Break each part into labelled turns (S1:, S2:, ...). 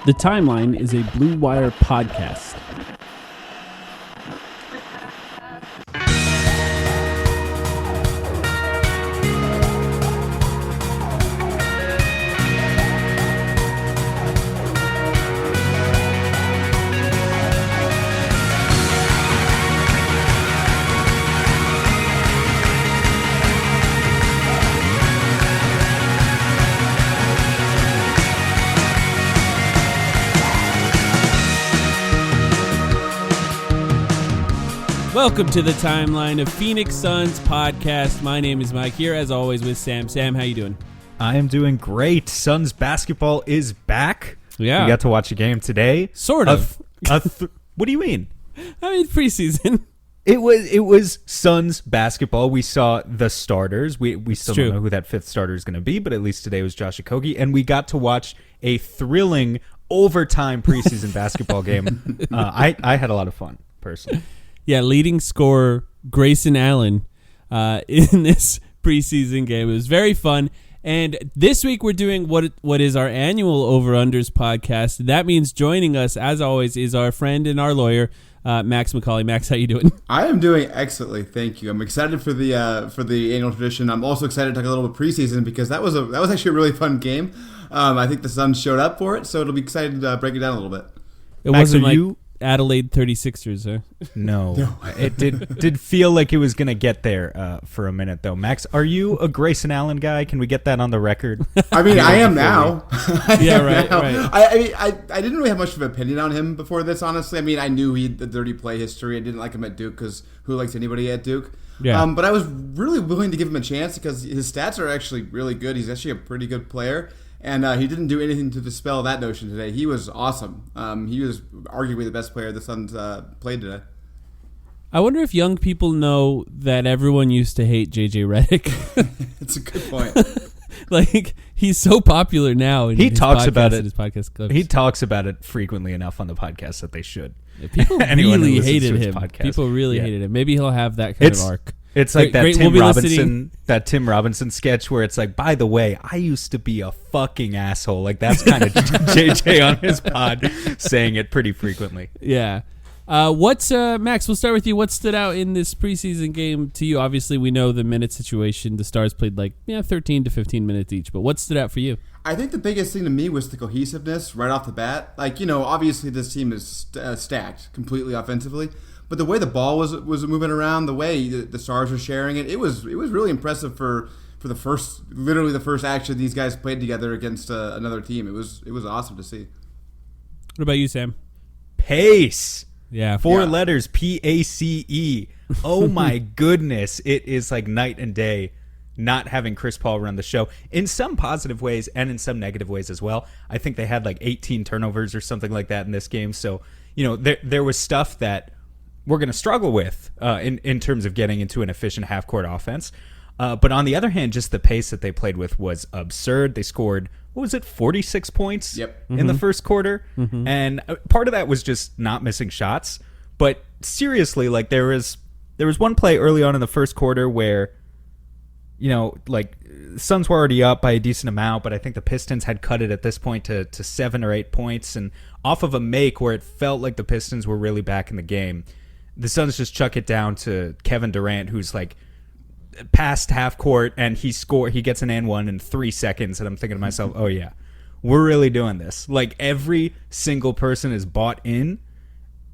S1: The Timeline is a Blue Wire podcast. Welcome to the Timeline of Phoenix Suns podcast. My name is Mike, here as always with Sam. Sam, how you doing?
S2: I am doing great. Suns basketball is back.
S1: Yeah.
S2: We got to watch a game today.
S1: Sort of.
S2: What do you mean?
S1: I mean, preseason.
S2: It was Suns basketball. We saw the starters. We still don't know who that fifth starter is going to be, but at least today was Josh Okogie, and we got to watch a thrilling overtime preseason basketball game. I had a lot of fun, personally.
S1: Yeah, leading scorer Grayson Allen in this preseason game. It was very fun. And this week we're doing what is our annual Over-Unders podcast. That means joining us, as always, is our friend and our lawyer, Max McCauley. Max, how you doing?
S3: I am doing excellently, thank you. I'm excited for the annual tradition. I'm also excited to talk a little bit preseason because that was actually a really fun game. I think the Suns showed up for it, so it'll be excited to break it down a little bit.
S1: It wasn't like Adelaide 36ers, huh?
S2: No. It did feel like it was going to get there for a minute, though. Max, are you a Grayson Allen guy? Can we get that on the record?
S3: I mean, I am now.
S1: Right.
S3: I didn't really have much of an opinion on him before this, honestly. I mean, I knew he had the dirty play history. I didn't like him at Duke because who likes anybody at Duke?
S1: Yeah.
S3: But I was really willing to give him a chance because his stats are actually really good. He's actually a pretty good player. And he didn't do anything to dispel that notion today. He was awesome. He was arguably the best player the Suns played today.
S1: I wonder if young people know that everyone used to hate JJ Redick.
S3: It's a good point.
S1: Like, he's so popular now.
S2: He talks about it.
S1: His podcast clips.
S2: He talks about it frequently enough on the podcast that they should.
S1: Yeah, people really hated him. People really hated him. Maybe he'll have that kind of arc.
S2: It's like that Tim Robinson sketch where it's like, by the way, I used to be a fucking asshole. Like, that's kind of JJ on his pod saying it pretty frequently.
S1: Yeah. Max, we'll start with you. What stood out in this preseason game to you? Obviously, we know the minute situation. The Stars played 13 to 15 minutes each. But what stood out for you? I
S3: think the biggest thing to me was the cohesiveness right off the bat. Obviously this team is stacked completely offensively. But the way the ball was moving around, the way the Stars were sharing it, it was really impressive for the first action these guys played together against another team. It was awesome to see.
S1: What about you, Sam?
S2: Pace.
S1: Yeah.
S2: Four letters, P-A-C-E. Oh my goodness. It is like night and day not having Chris Paul run the show in some positive ways and in some negative ways as well. I think they had 18 turnovers or something like that in this game. So, there was stuff that we're going to struggle with in terms of getting into an efficient half-court offense. But on the other hand, just the pace that they played with was absurd. They scored, 46 points in the first quarter? Mm-hmm. And part of that was just not missing shots. But seriously, there was one play early on in the first quarter where, Suns were already up by a decent amount, but I think the Pistons had cut it at this point to 7 or 8 points. And off of a make where it felt like the Pistons were really back in the game, the Suns just chuck it down to Kevin Durant, who's past half court, and he gets an and one in 3 seconds. And I'm thinking to myself, oh yeah, we're really doing this. Every single person is bought in.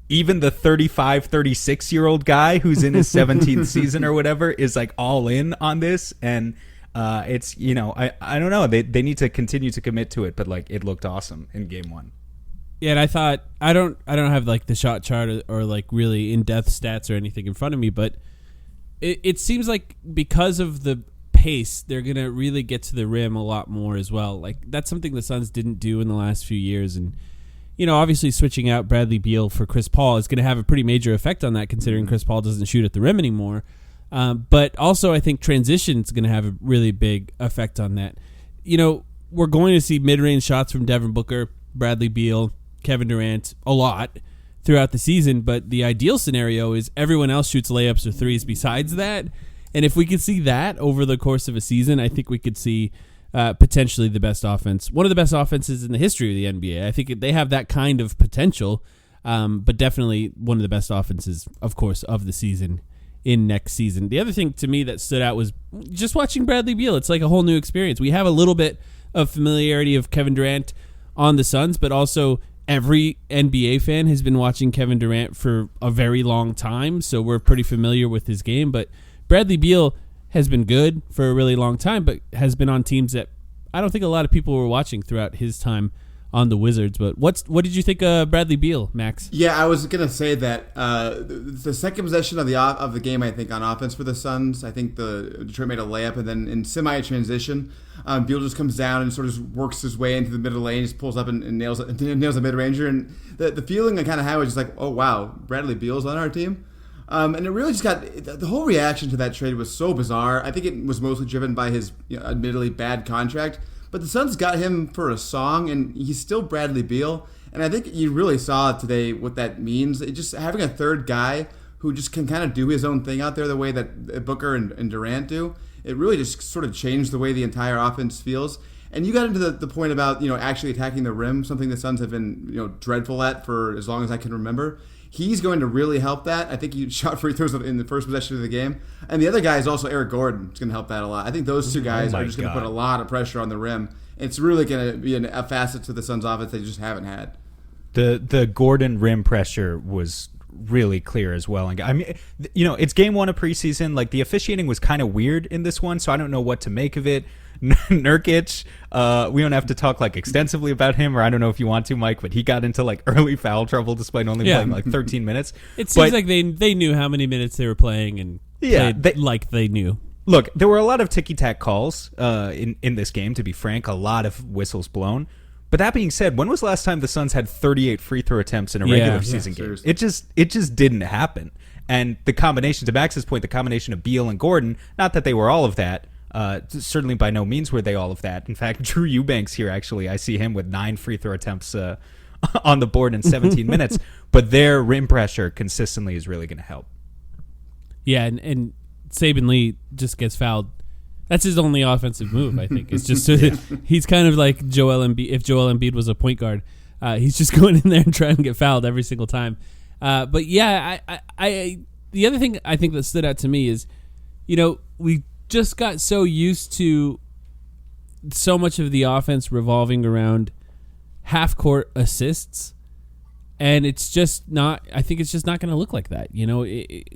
S2: Even the 35, 36-year-old guy who's in his 17th season or whatever is all in on this. And it's, I don't know. They need to continue to commit to it, but it looked awesome in game one.
S1: Yeah, and I thought I don't have the shot chart or really in-depth stats or anything in front of me, but it seems like because of the pace, they're gonna really get to the rim a lot more as well. That's something the Suns didn't do in the last few years, and obviously switching out Bradley Beal for Chris Paul is going to have a pretty major effect on that, considering Chris Paul doesn't shoot at the rim anymore. But also, I think transition is going to have a really big effect on that. We're going to see mid-range shots from Devin Booker, Bradley Beal, Kevin Durant a lot throughout the season, but the ideal scenario is everyone else shoots layups or threes besides that. And if we could see that over the course of a season, I think we could see potentially the best offense, one of the best offenses in the history of the NBA. I think they have that kind of potential, but definitely one of the best offenses, of course, of the season in next season. The other thing to me that stood out was just watching Bradley Beal. It's like a whole new experience. We have a little bit of familiarity of Kevin Durant on the Suns, but also every NBA fan has been watching Kevin Durant for a very long time, so we're pretty familiar with his game. But Bradley Beal has been good for a really long time, but has been on teams that I don't think a lot of people were watching throughout his time on the Wizards. But what did you think of Bradley Beal, Max?
S3: Yeah, I was gonna say that the second possession of the game, I think on offense for the Suns, I think the Detroit made a layup, and then in semi-transition, Beal just comes down and sort of works his way into the middle lane, just pulls up and nails a mid-ranger, and the feeling I kind of had was just like, oh wow, Bradley Beal's on our team. And it really just got the whole reaction to that trade was so bizarre. I think it was mostly driven by his admittedly bad contract. But the Suns got him for a song, and he's still Bradley Beal. And I think you really saw today what that means. It just having a third guy who just can kind of do his own thing out there the way that Booker and Durant do, it really just sort of changed the way the entire offense feels. And you got into the point about actually attacking the rim, something the Suns have been dreadful at for as long as I can remember. He's going to really help that. I think he shot free throws in the first possession of the game. And the other guy is also Eric Gordon. It's going to help that a lot. I think those two guys are just going to put a lot of pressure on the rim. It's really going to be a facet to the Suns' offense they just haven't had.
S2: The Gordon rim pressure was really clear as well. And I mean, it's game one of preseason. Like, the officiating was kind of weird in this one, so I don't know what to make of it. Nurkic, we don't have to talk extensively about him, or I don't know if you want to, Mike, but he got into early foul trouble despite only playing 13 minutes.
S1: It seems like they knew how many minutes they were playing and played they knew.
S2: Look, there were a lot of ticky-tack calls in this game, to be frank, a lot of whistles blown. But that being said, when was the last time the Suns had 38 free throw attempts in a regular season game?
S3: Seriously.
S2: It just didn't happen. And the combination, to Max's point, the combination of Beal and Gordon, not that they were all of that, certainly by no means were they all of that. In fact, Drew Eubanks here, actually, I see him with 9 free throw attempts on the board in 17 minutes. But their rim pressure consistently is really going to help.
S1: Yeah, and Saban Lee just gets fouled. That's his only offensive move, I think. It's just he's kind of like Joel Embiid. If Joel Embiid was a point guard, he's just going in there and trying to get fouled every single time. But yeah, I the other thing I think that stood out to me is, we just got so used to so much of the offense revolving around half-court assists, and it's just not. I think it's just not going to look like that.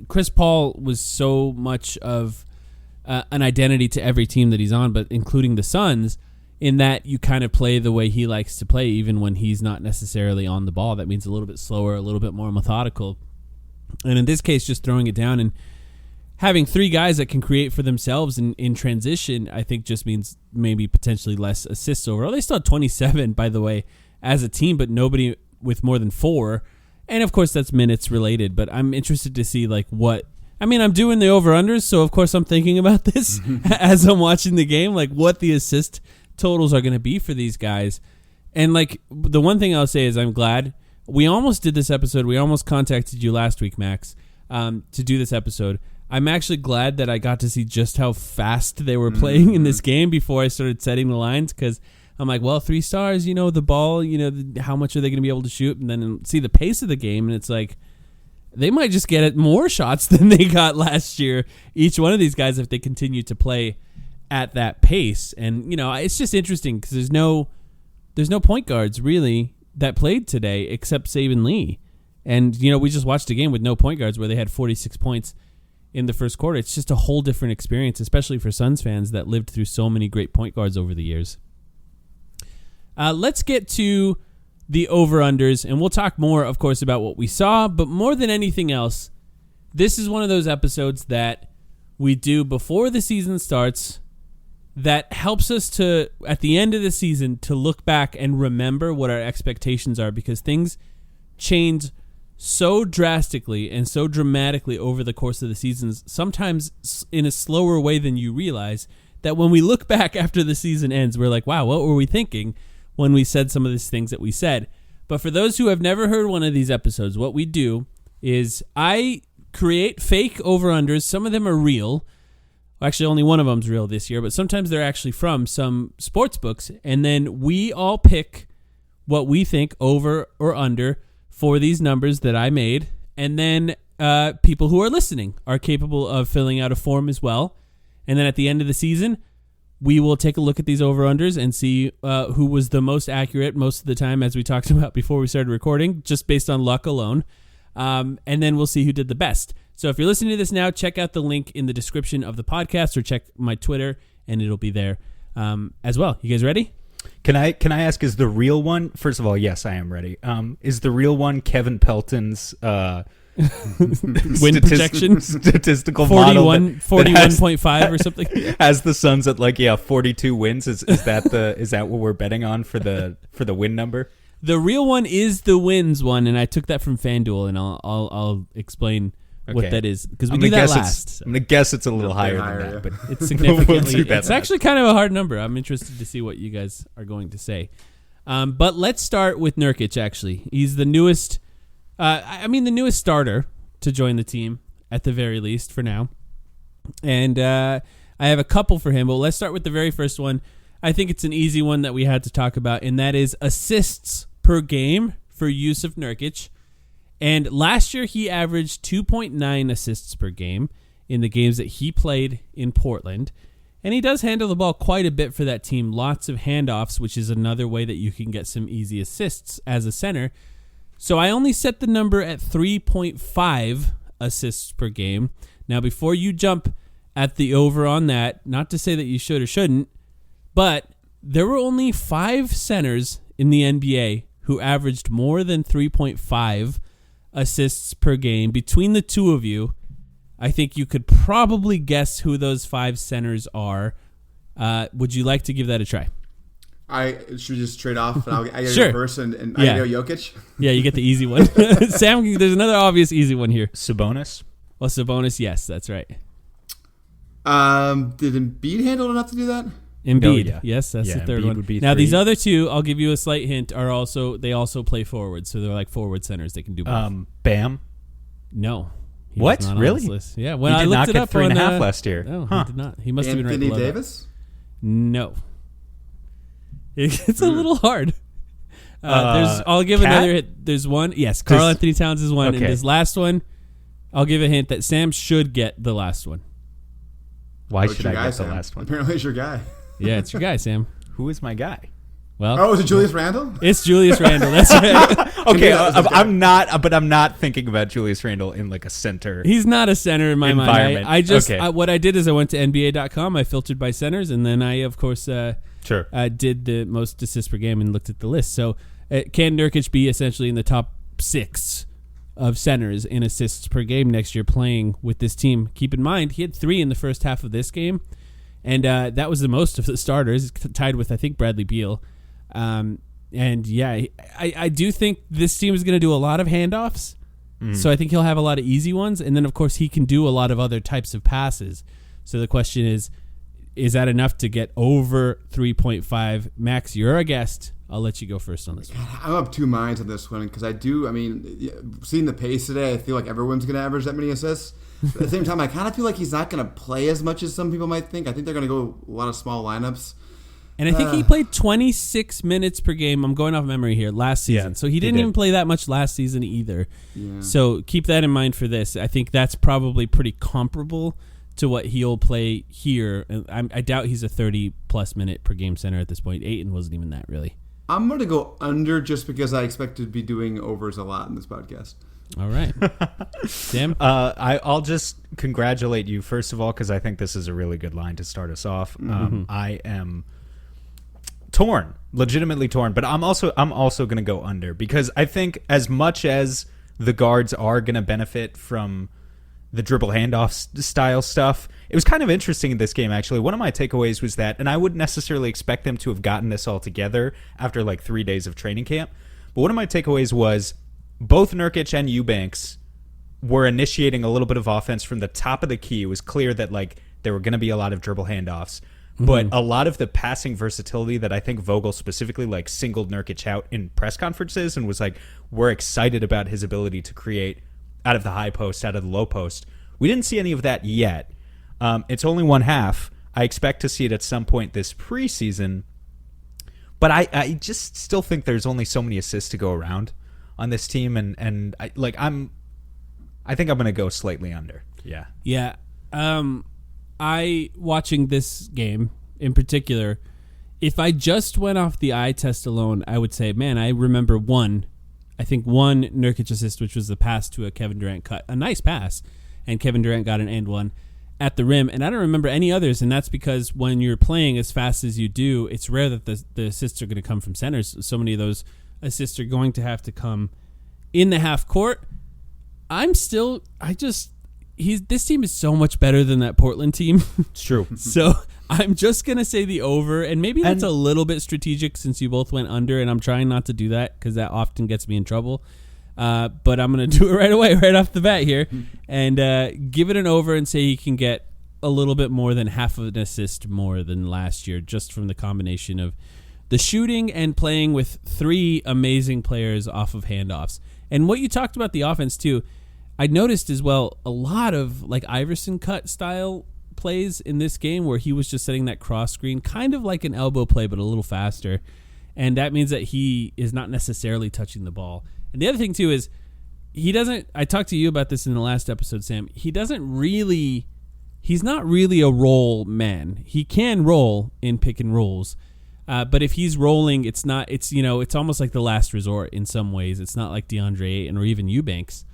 S1: Chris Paul was so much of an identity to every team that he's on, but including the Suns, in that you kind of play the way he likes to play, even when he's not necessarily on the ball. That means a little bit slower, a little bit more methodical. And in this case, just throwing it down and having 3 guys that can create for themselves in transition, I think just means maybe potentially less assists overall. They still had 27, by the way, as a team, but nobody with more than 4. And of course, that's minutes related, but I'm interested to see what. I mean, I'm doing the over-unders, so of course I'm thinking about this as I'm watching the game, what the assist totals are going to be for these guys. And the one thing I'll say is I'm glad we almost did this episode. We almost contacted you last week, Max, to do this episode. I'm actually glad that I got to see just how fast they were playing in this game before I started setting the lines, because I'm like, well, 3 stars, the ball, how much are they going to be able to shoot? And then see the pace of the game, and it's like, they might just get more shots than they got last year, each one of these guys, if they continue to play at that pace. And, it's just interesting because there's no point guards, really, that played today except Saban Lee. And, we just watched a game with no point guards where they had 46 points in the first quarter. It's just a whole different experience, especially for Suns fans that lived through so many great point guards over the years. Let's get to the over-unders, and we'll talk more, of course, about what we saw, but more than anything else, this is one of those episodes that we do before the season starts that helps us to, at the end of the season, to look back and remember what our expectations are, because things change so drastically and so dramatically over the course of the seasons, sometimes in a slower way than you realize, that when we look back after the season ends, we're like, wow, what were we thinking when we said some of these things that we said? But for those who have never heard one of these episodes, what we do is I create fake over-unders. Some of them are real. Well, actually, only one of them's real this year, but sometimes they're actually from some sports books. And then we all pick what we think over or under for these numbers that I made. And then people who are listening are capable of filling out a form as well. And then at the end of the season, we will take a look at these over-unders and see who was the most accurate most of the time, as we talked about before we started recording, just based on luck alone. And then we'll see who did the best. So if you're listening to this now, check out the link in the description of the podcast or check my Twitter, and it'll be there as well. You guys ready?
S2: Can I ask, is the real one, first of all, yes, I am ready. Is the real one Kevin Pelton's
S1: win projection?
S2: Statistical model
S1: 41.5 or something?
S2: Has the Suns at 42 wins? Is that what we're betting on for the win number?
S1: The real one is the wins one, and I took that from FanDuel, and I'll explain what that is, because we do that last.
S2: I'm gonna guess it's a little higher than that, but
S1: it's significantly. It's actually kind of a hard number. I'm interested to see what you guys are going to say. But let's start with Nurkic. Actually, he's the newest. The newest starter to join the team at the very least for now, and I have a couple for him. But let's start with the very first one. I think it's an easy one that we had to talk about, and that is assists per game for Jusuf Nurkic. And last year, he averaged 2.9 assists per game in the games that he played in Portland. And he does handle the ball quite a bit for that team. Lots of handoffs, which is another way that you can get some easy assists as a center. So I only set the number at 3.5 assists per game. Now, before you jump at the over on that, not to say that you should or shouldn't, but there were only 5 centers in the NBA who averaged more than 3.5 assists per game. Between the two of you, I think you could probably guess who those 5 centers are. Would you like to give that a try?
S3: I should just trade off, and I get
S1: Sure.
S3: go first, and I go Jokic.
S1: Yeah, you get the easy one. Sam, there's another obvious easy one here.
S2: Sabonis?
S1: Well, Sabonis, yes, that's right.
S3: Did Embiid handle enough to do that?
S1: Embiid,
S2: yeah.
S1: Yes, that's the third
S2: Embiid
S1: one.
S2: would be
S1: Now,
S2: 3.
S1: these other two, I'll give you a slight hint, they also play forward, so they're like forward centers. They can do both.
S2: Bam?
S1: No. He
S2: What?
S1: was not on
S2: Really?
S1: this list. Yeah, when
S2: He
S1: I
S2: did
S1: looked
S2: not
S1: it
S2: get
S1: up
S2: 3.5 last year.
S1: No, he did not. He must have been right
S3: Anthony
S1: below
S3: Davis?
S1: that. No. It's a little hard. I'll give another hint. There's one. Yes, Karl Anthony Towns is one.
S2: Okay.
S1: And this last one, I'll give a hint that Sam should get the last one.
S2: Why
S3: it's
S2: should
S3: your
S2: I
S3: guy,
S2: get the
S3: Sam.
S2: last one?
S3: Apparently it's your guy.
S1: Yeah, it's your guy, Sam.
S2: Who is my guy?
S1: Well,
S3: Oh, is it Julius Randle?
S1: it's Julius Randle. That's right.
S2: Okay, I'm not thinking about Julius Randle in like a center.
S1: He's not a center in my mind.
S2: Environment.
S1: I just
S2: Okay.
S1: what I did is I went to NBA.com. I filtered by centers, and then I, of course,
S2: Sure.
S1: did the most assists per game and looked at the list. So can Nurkic be essentially in the top 6 of centers in assists per game next year playing with this team? Keep in mind, he had 3 in the first half of this game, and that was the most of the starters, tied with, I think, Bradley Beal. And yeah, I do think this team is going to do a lot of handoffs. So I think he'll have a lot of easy ones. And then, of course, he can do a lot of other types of passes. So the question is that enough to get over 3.5? Max, you're a guest. I'll let you go first on this one.
S3: I'm of two minds on this one because seeing the pace today, I feel like everyone's going to average that many assists. But at the same time, I kind of feel like he's not going to play as much as some people might think. I think they're going to go a lot of small lineups.
S1: And I think he played 26 minutes per game. I'm going off memory here last season.
S2: Yeah,
S1: so he didn't even play that much last season either.
S3: Yeah.
S1: So keep that in mind for this. I think that's probably pretty comparable to what he'll play here. I doubt he's a 30-plus minute per game center at this point. Ayton wasn't even that, really.
S3: I'm going to go under just because I expect to be doing overs a lot in this podcast.
S1: All right. Sam?
S2: I'll just congratulate you, first of all, because I think this is a really good line to start us off. I am torn, legitimately torn, but I'm also going to go under because I think as much as the guards are going to benefit from the dribble handoff style stuff, it was kind of interesting in this game, actually. One of my takeaways was that, and I wouldn't necessarily expect them to have gotten this all together after like 3 days of training camp, but one of my takeaways was both Nurkic and Eubanks were initiating a little bit of offense from the top of the key. It was clear that like there were going to be a lot of dribble handoffs. But a lot of the passing versatility that I think Vogel specifically like singled Nurkic out in press conferences and was like, we're excited about his ability to create out of the high post, out of the low post. We didn't see any of that yet. It's only one half. I expect to see it at some point this preseason. But I just still think there's only so many assists to go around on this team, and I think I'm going to go slightly under. Yeah.
S1: Yeah. I watching this game in particular, if I just went off the eye test alone, I would say, man, I remember one Nurkic assist, which was the pass to a Kevin Durant cut, a nice pass, and Kevin Durant got an and one at the rim, and I don't remember any others, and that's because when you're playing as fast as you do, it's rare that the assists are going to come from centers. So many of those assists are going to have to come in the half court. This team is so much better than that Portland team.
S2: It's true.
S1: So I'm just going to say the over, and maybe that's a little bit strategic since you both went under, and I'm trying not to do that because that often gets me in trouble. But I'm going to do it right away, right off the bat here, and give it an over and say he can get a little bit more than half of an assist more than last year, just from the combination of the shooting and playing with three amazing players off of handoffs. And what you talked about the offense, too, I noticed as well a lot of like Iverson cut style plays in this game where he was just setting that cross screen, kind of like an elbow play, but a little faster. And that means that he is not necessarily touching the ball. And the other thing, too, is I talked to you about this in the last episode, Sam. He's not really a roll man. He can roll in pick and rolls. But if he's rolling, it's almost like the last resort in some ways. It's not like DeAndre Ayton or even Eubanks.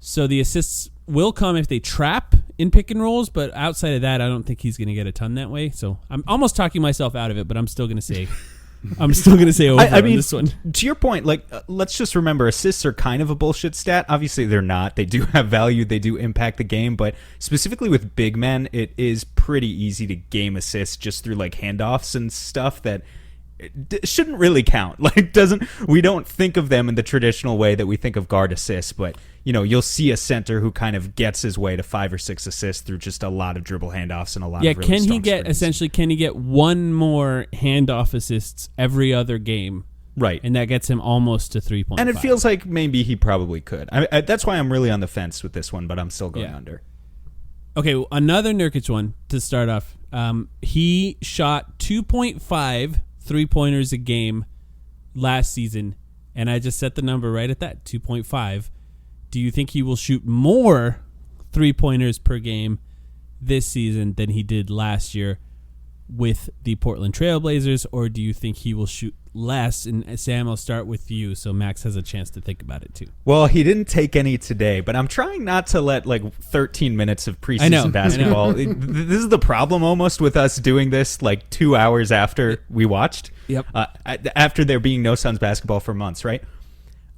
S1: So the assists will come if they trap in pick and rolls, but outside of that, I don't think he's going to get a ton that way. So I'm almost talking myself out of it, but I'm still going to say over on this one.
S2: To your point, let's just remember assists are kind of a bullshit stat. Obviously, they're not. They do have value. They do impact the game, but specifically with big men, it is pretty easy to game assists just through like handoffs and stuff that shouldn't really count. We don't think of them in the traditional way that we think of guard assists, but you'll see a center who kind of gets his way to 5 or 6 assists through just a lot of dribble handoffs and a lot of really
S1: can he get one more handoff assists every other game?
S2: Right.
S1: And that gets him almost to 3.5.
S2: And it feels like maybe he probably could. That's why I'm really on the fence with this one, but I'm still going under.
S1: Okay, well, another Nurkic one to start off. He shot 2.5 3-pointers a game last season, and I just set the number right at that, 2.5. Do you think he will shoot more 3-pointers per game this season than he did last year with the Portland Trailblazers, or do you think he will shoot less? And Sam, I'll start with you, so Max has a chance to think about it too.
S2: Well, he didn't take any today, but I'm trying not to let 13 minutes of preseason basketball. This is the problem almost with us doing this 2 hours after we watched.
S1: Yep.
S2: After there being no Suns basketball for months, right?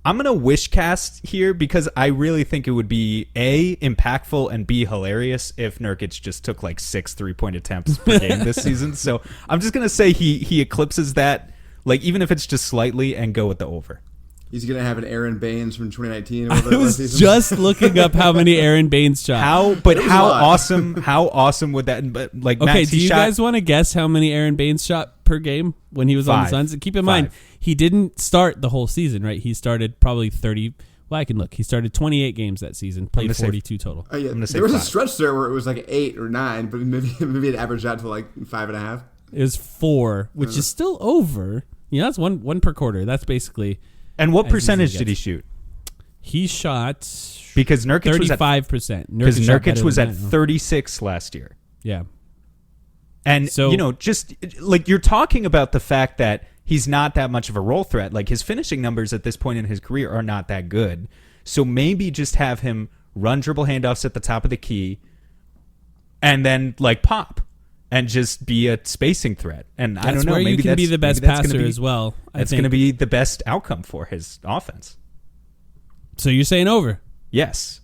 S2: I'm going to wish cast here because I really think it would be A, impactful, and B, hilarious if Nurkic just took 6 3-point attempts per game this season. So I'm just going to say he eclipses that, even if it's just slightly, and go with the over.
S3: He's going to have an Aaron Baines from 2019.
S1: I was just looking up how many Aaron Baines shot.
S2: How awesome would that? But
S1: okay,
S2: Max,
S1: do you guys want to guess how many Aaron Baines shot per game when he was on the Suns? Keep in mind, he didn't start the whole season, right? He started probably 30. Well, I can look. He started 28 games that season, played 42 total.
S3: Oh, yeah. There was a stretch there where it was 8 or 9, but maybe it averaged out to 5.5.
S1: It was 4, which is still over. That's one per quarter. That's basically.
S2: And what percentage did he shoot?
S1: He shot
S2: because Nurkic
S1: 35%.
S2: Because Nurkic was at 36 last year.
S1: Yeah.
S2: And so, just you're talking about the fact that he's not that much of a role threat. His finishing numbers at this point in his career are not that good. So maybe just have him run dribble handoffs at the top of the key and then pop and just be a spacing threat. And I don't know, maybe
S1: you can be the best passer as well.
S2: That's going to be the best outcome for his offense.
S1: So you're saying over?
S2: Yes.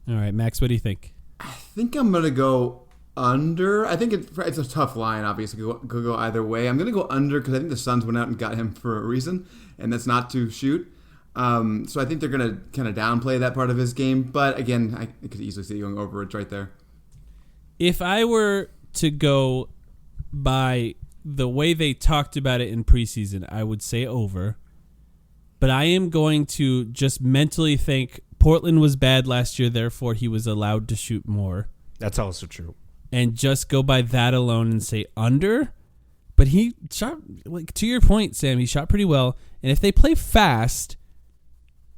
S1: All right, Max, what do you think?
S3: I think I'm going to go under. I think it's a tough line, obviously. Could go either way. I'm going to go under because I think the Suns went out and got him for a reason, and that's not to shoot. So I think they're going to kind of downplay that part of his game. But again, I could easily see it going over. It's right there.
S1: If I were to go by the way they talked about it in preseason, I would say over. But I am going to just mentally think Portland was bad last year, therefore he was allowed to shoot more.
S2: That's also true.
S1: and just go by that alone and say under. But he shot, like to your point, Sam, he shot pretty well. And if they play fast,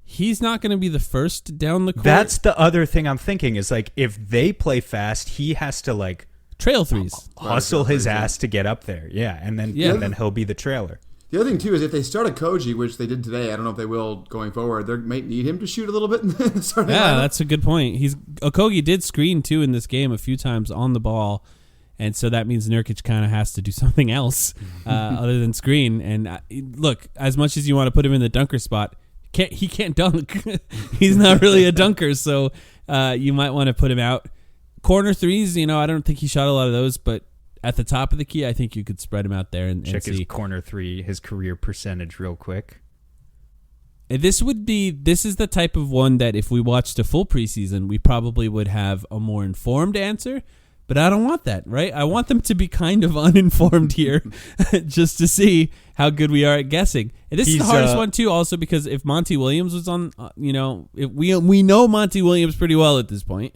S1: he's not going to be the first down the court.
S2: That's the other thing I'm thinking is like if they play fast, he has to like
S1: trail threes,
S2: hustle his ass to get up there. Yeah, and then he'll be the trailer.
S3: The other thing, too, is if they start a Koji, which they did today, I don't know if they will going forward, they might need him to shoot a little bit in the starting lineup.
S1: That's a good point. Okogie did screen, too, in this game a few times on the ball, and so that means Nurkic kind of has to do something else other than screen. And look, as much as you want to put him in the dunker spot, he can't dunk. He's not really a dunker, so you might want to put him out. Corner threes, I don't think he shot a lot of those, but at the top of the key, I think you could spread him out there and
S2: check
S1: see.
S2: His corner three, his career percentage real quick.
S1: This is the type of one that if we watched a full preseason, we probably would have a more informed answer, but I don't want that, right? I want them to be kind of uninformed here just to see how good we are at guessing. And this is the hardest one too, also because if Monty Williams was on, if we know Monty Williams pretty well at this point,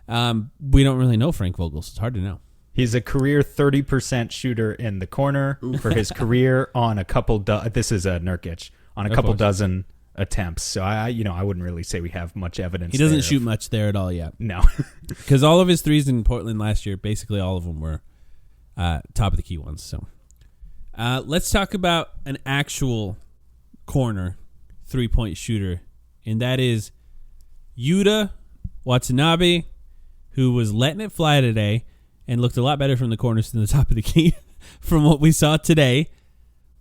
S1: we don't really know Frank Vogel, so it's hard to know.
S2: He's a career 30% shooter in the corner for his career on a couple. This is a Nurkic on a couple dozen attempts. So I wouldn't really say we have much evidence.
S1: He doesn't shoot much there at all yet.
S2: No,
S1: because all of his threes in Portland last year, basically all of them were top of the key ones. So let's talk about an actual corner 3-point shooter, and that is Yuta Watanabe, who was letting it fly today and looked a lot better from the corners than the top of the key from what we saw today.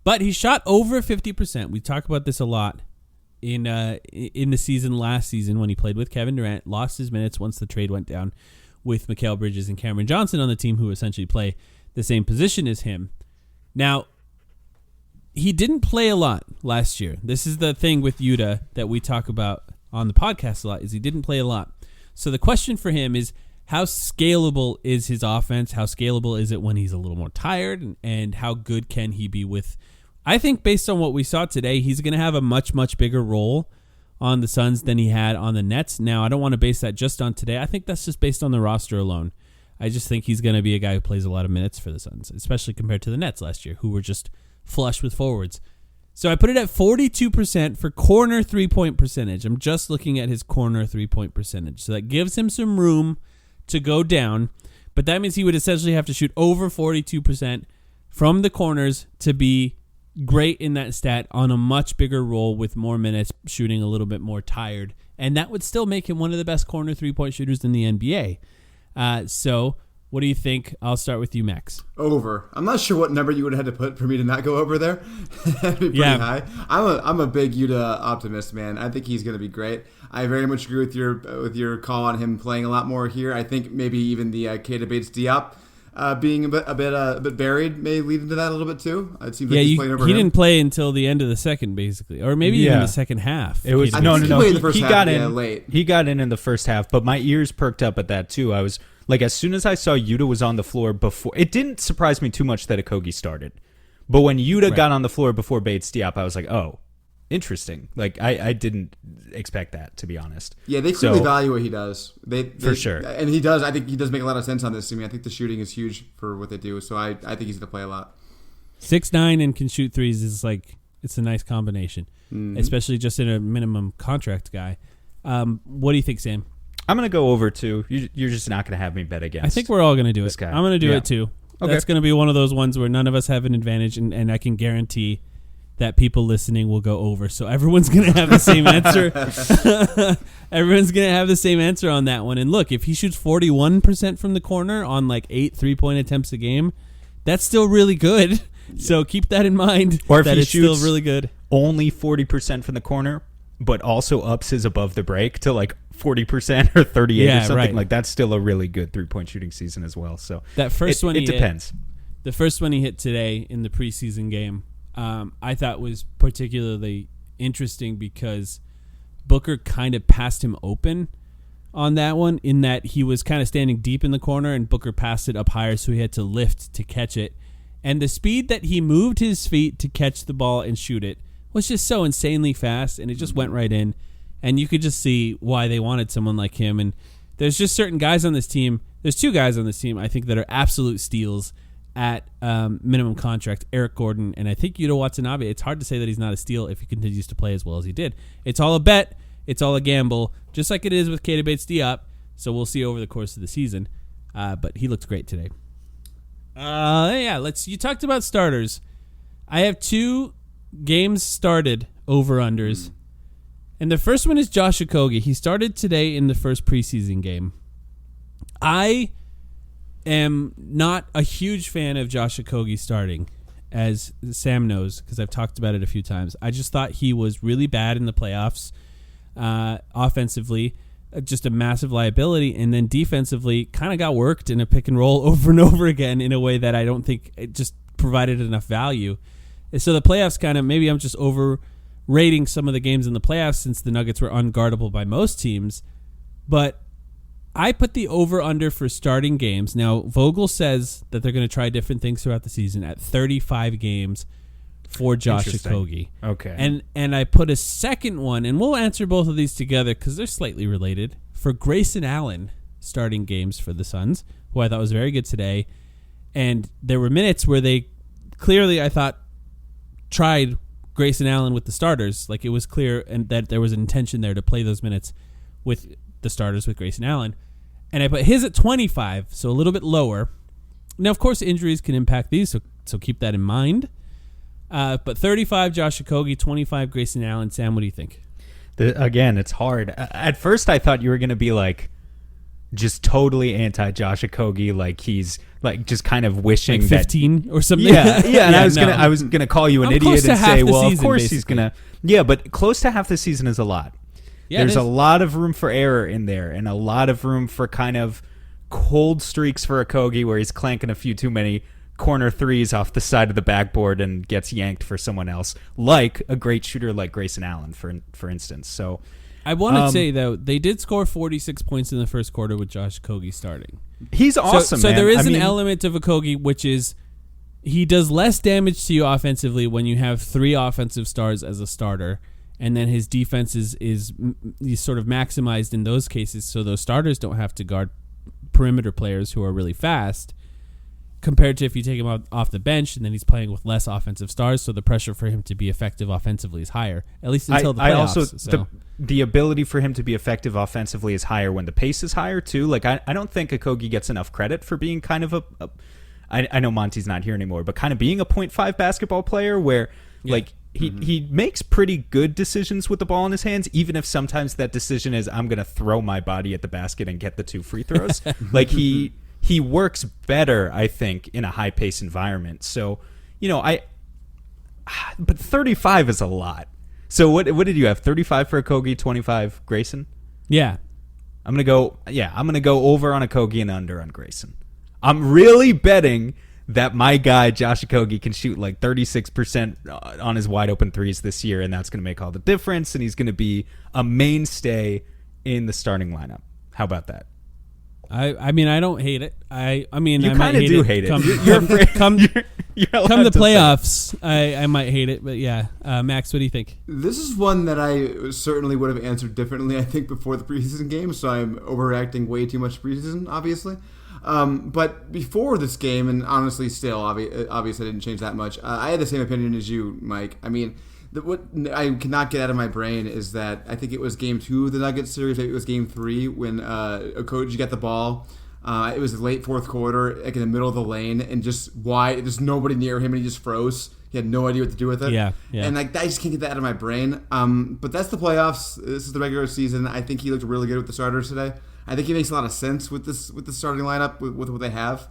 S1: But he shot over 50%. We talk about this a lot in the season last season when he played with Kevin Durant, lost his minutes once the trade went down with Mikal Bridges and Cameron Johnson on the team, who essentially play the same position as him. Now, he didn't play a lot last year. This is the thing with Yuta that we talk about on the podcast a lot, is he didn't play a lot. So the question for him is, how scalable is his offense? How scalable is it when he's a little more tired? And how good can he be with... I think based on what we saw today, he's going to have a much, much bigger role on the Suns than he had on the Nets. Now, I don't want to base that just on today. I think that's just based on the roster alone. I just think he's going to be a guy who plays a lot of minutes for the Suns, especially compared to the Nets last year, who were just flush with forwards. So I put it at 42% for corner 3-point percentage. I'm just looking at his corner 3-point percentage. So that gives him some room to go down, but that means he would essentially have to shoot over 42% from the corners to be great in that stat on a much bigger role with more minutes, shooting a little bit more tired, and that would still make him one of the best corner 3-point shooters in the NBA. So what do you think? I'll start with you, Max.
S3: Over. I'm not sure what number you would have had to put for me to not go over there. That'd be pretty high. I'm a big Yuta optimist, man. I think he's going to be great. I very much agree with your call on him playing a lot more here. I think maybe even the Keita Bates-Diop being a bit buried may lead into that a little bit too. It seems like he's playing over him.
S1: He didn't play until the end of the second, basically, or maybe even the second half.
S2: It was
S3: no.
S2: He got in
S3: late.
S2: He got in the first half, but my ears perked up at that too. I was like, as soon as I saw Yuta was on the floor before, it didn't surprise me too much that Okogie started. But when Yuta got on the floor before Bates-Diop, I was like, oh, interesting. Like I didn't expect that, to be honest.
S3: Yeah, they clearly value what he does.
S2: For sure.
S3: And he does. I think he does make a lot of sense on this. I mean, I think the shooting is huge for what they do. So I think he's going to play a lot.
S1: 6'9" and can shoot threes is like, it's a nice combination, especially just in a minimum contract guy. What do you think, Sam?
S2: I'm going to go over too. You're just not going to have me bet against.
S1: I think we're all going to do
S2: this
S1: it.
S2: guy.
S1: I'm going to do it too.
S2: Okay.
S1: That's going to be one of those ones where none of us have an advantage, and I can guarantee that people listening will go over. So everyone's going to have the same answer. Everyone's going to have the same answer on that one. And look, if he shoots 41% from the corner on like 8 3-point attempts a game, that's still really good. Yeah. So keep that in mind.
S2: Or if
S1: that
S2: he
S1: it's
S2: shoots
S1: still really good.
S2: Only 40% from the corner, but also ups his above the break to like 40% or 38 or something, like that's still a really good 3-point shooting season as well. So
S1: that first one,
S2: it depends.
S1: The first one he hit today in the preseason game, I thought was particularly interesting because Booker kind of passed him open on that one, in that he was kind of standing deep in the corner and Booker passed it up higher, so he had to lift to catch it. And the speed that he moved his feet to catch the ball and shoot it was just so insanely fast, and it just went right in. And you could just see why they wanted someone like him. And there's just certain guys on this team there's two guys on this team I think that are absolute steals at minimum contract, Eric Gordon, and I think Yuta Watanabe. It's hard to say that he's not a steal if he continues to play as well as he did. It's all a bet. It's all a gamble, just like it is with Keita Bates-Diop. So we'll see over the course of the season. But he looked great today. You talked about starters. I have 2 games started over-unders. And the first one is Josh Okogie. He started today in the first preseason game. I am not a huge fan of Josh Okogie starting, as Sam knows, because I've talked about it a few times. I just thought he was really bad in the playoffs offensively, just a massive liability, and then defensively kind of got worked in a pick and roll over and over again in a way that I don't think it just provided enough value. And so the playoffs maybe I'm just overrating some of the games in the playoffs since the Nuggets were unguardable by most teams, but I put the over-under for starting games. Now, Vogel says that they're going to try different things throughout the season at 35 games for Josh Okogie.
S2: Okay.
S1: And I put a second one, and we'll answer both of these together because they're slightly related, for Grayson Allen starting games for the Suns, who I thought was very good today. And there were minutes where they clearly, I thought, tried Grayson Allen with the starters. Like, it was clear and that there was an intention there to play those minutes with the starters with Grayson Allen. And I put his at 25, so a little bit lower. Now, of course, injuries can impact these, so keep that in mind. But 35, Josh Okogie, 25, Grayson Allen. Sam, what do you think?
S2: Again, it's hard. At first, I thought you were going to be like just totally anti-Josh Okogie, like he's like just kind of wishing
S1: like 15 or something.
S2: Yeah. And I was gonna call you an idiot and say, well, of course he's gonna. Yeah, but close to half the season is a lot. Yeah, there's a lot of room for error in there, and a lot of room for kind of cold streaks for Okogie, where he's clanking a few too many corner threes off the side of the backboard and gets yanked for someone else, like a great shooter like Grayson Allen, for instance. So
S1: I want to say, though, they did score 46 points in the first quarter with Josh Okogie starting.
S2: He's awesome,
S1: so
S2: man.
S1: there is an element of Okogie, which is he does less damage to you offensively when you have 3 offensive stars as a starter, and then his defense is sort of maximized in those cases, so those starters don't have to guard perimeter players who are really fast, compared to if you take him off the bench and then he's playing with less offensive stars, so the pressure for him to be effective offensively is higher, at least until the playoffs.
S2: The ability for him to be effective offensively is higher when the pace is higher, too. Like, I don't think Okogie gets enough credit for being kind of I know Monty's not here anymore, but kind of being a 0.5 basketball player where, like, he makes pretty good decisions with the ball in his hands, even if sometimes that decision is, I'm going to throw my body at the basket and get the 2 free throws. Like, he works better, I think, in a high-paced environment. So, but 35 is a lot. So what did you have? 35 for Okogie, 25 Grayson?
S1: Yeah.
S2: I'm going to go over on Okogie and under on Grayson. I'm really betting that my guy Josh Okogie can shoot like 36% on his wide open threes this year, and that's going to make all the difference, and he's going to be a mainstay in the starting lineup. How about that?
S1: I mean, I don't hate it. I mean,
S2: you
S1: kind of
S2: do hate it.
S1: Come the playoffs, I might hate it, but yeah. Max, what do you think?
S3: This is one that I certainly would have answered differently, I think, before the preseason game, so I'm overreacting way too much preseason, obviously. But before this game, and honestly still, obviously I didn't change that much, I had the same opinion as you, Mike. I mean, what I cannot get out of my brain is that I think it was game 2 of the Nuggets series, maybe it was game 3, when Okogie got the ball. It was the late fourth quarter, like in the middle of the lane, and just nobody near him, and he just froze. He had no idea what to do with it. Yeah. And like I just can't get that out of my brain. But that's the playoffs. This is the regular season. I think he looked really good with the starters today. I think he makes a lot of sense with the starting lineup with what they have.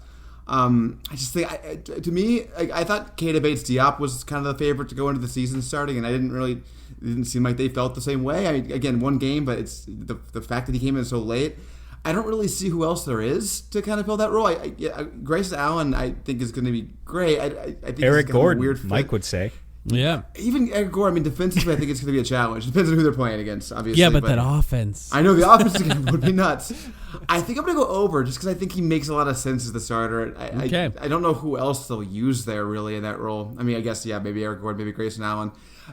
S3: I just think, to me, I thought Keita Bates-Diop was kind of the favorite to go into the season starting, and it didn't seem like they felt the same way. I mean, again, one game, but it's the fact that he came in so late. I don't really see who else there is to kind of fill that role. Grayson Allen, I think, is going to be great. I think
S2: Eric Gordon,
S3: weird fit.
S2: Mike would say.
S1: Yeah.
S3: Even Eric Gordon, I mean, defensively, I think it's going to be a challenge. Depends on who they're playing against, obviously.
S1: Yeah, but that offense.
S3: I know the offense would be nuts. I think I'm going to go over just because I think he makes a lot of sense as the starter. I don't know who else they'll use there, really, in that role. I mean, I guess, yeah, maybe Eric Gordon, maybe Grayson Allen.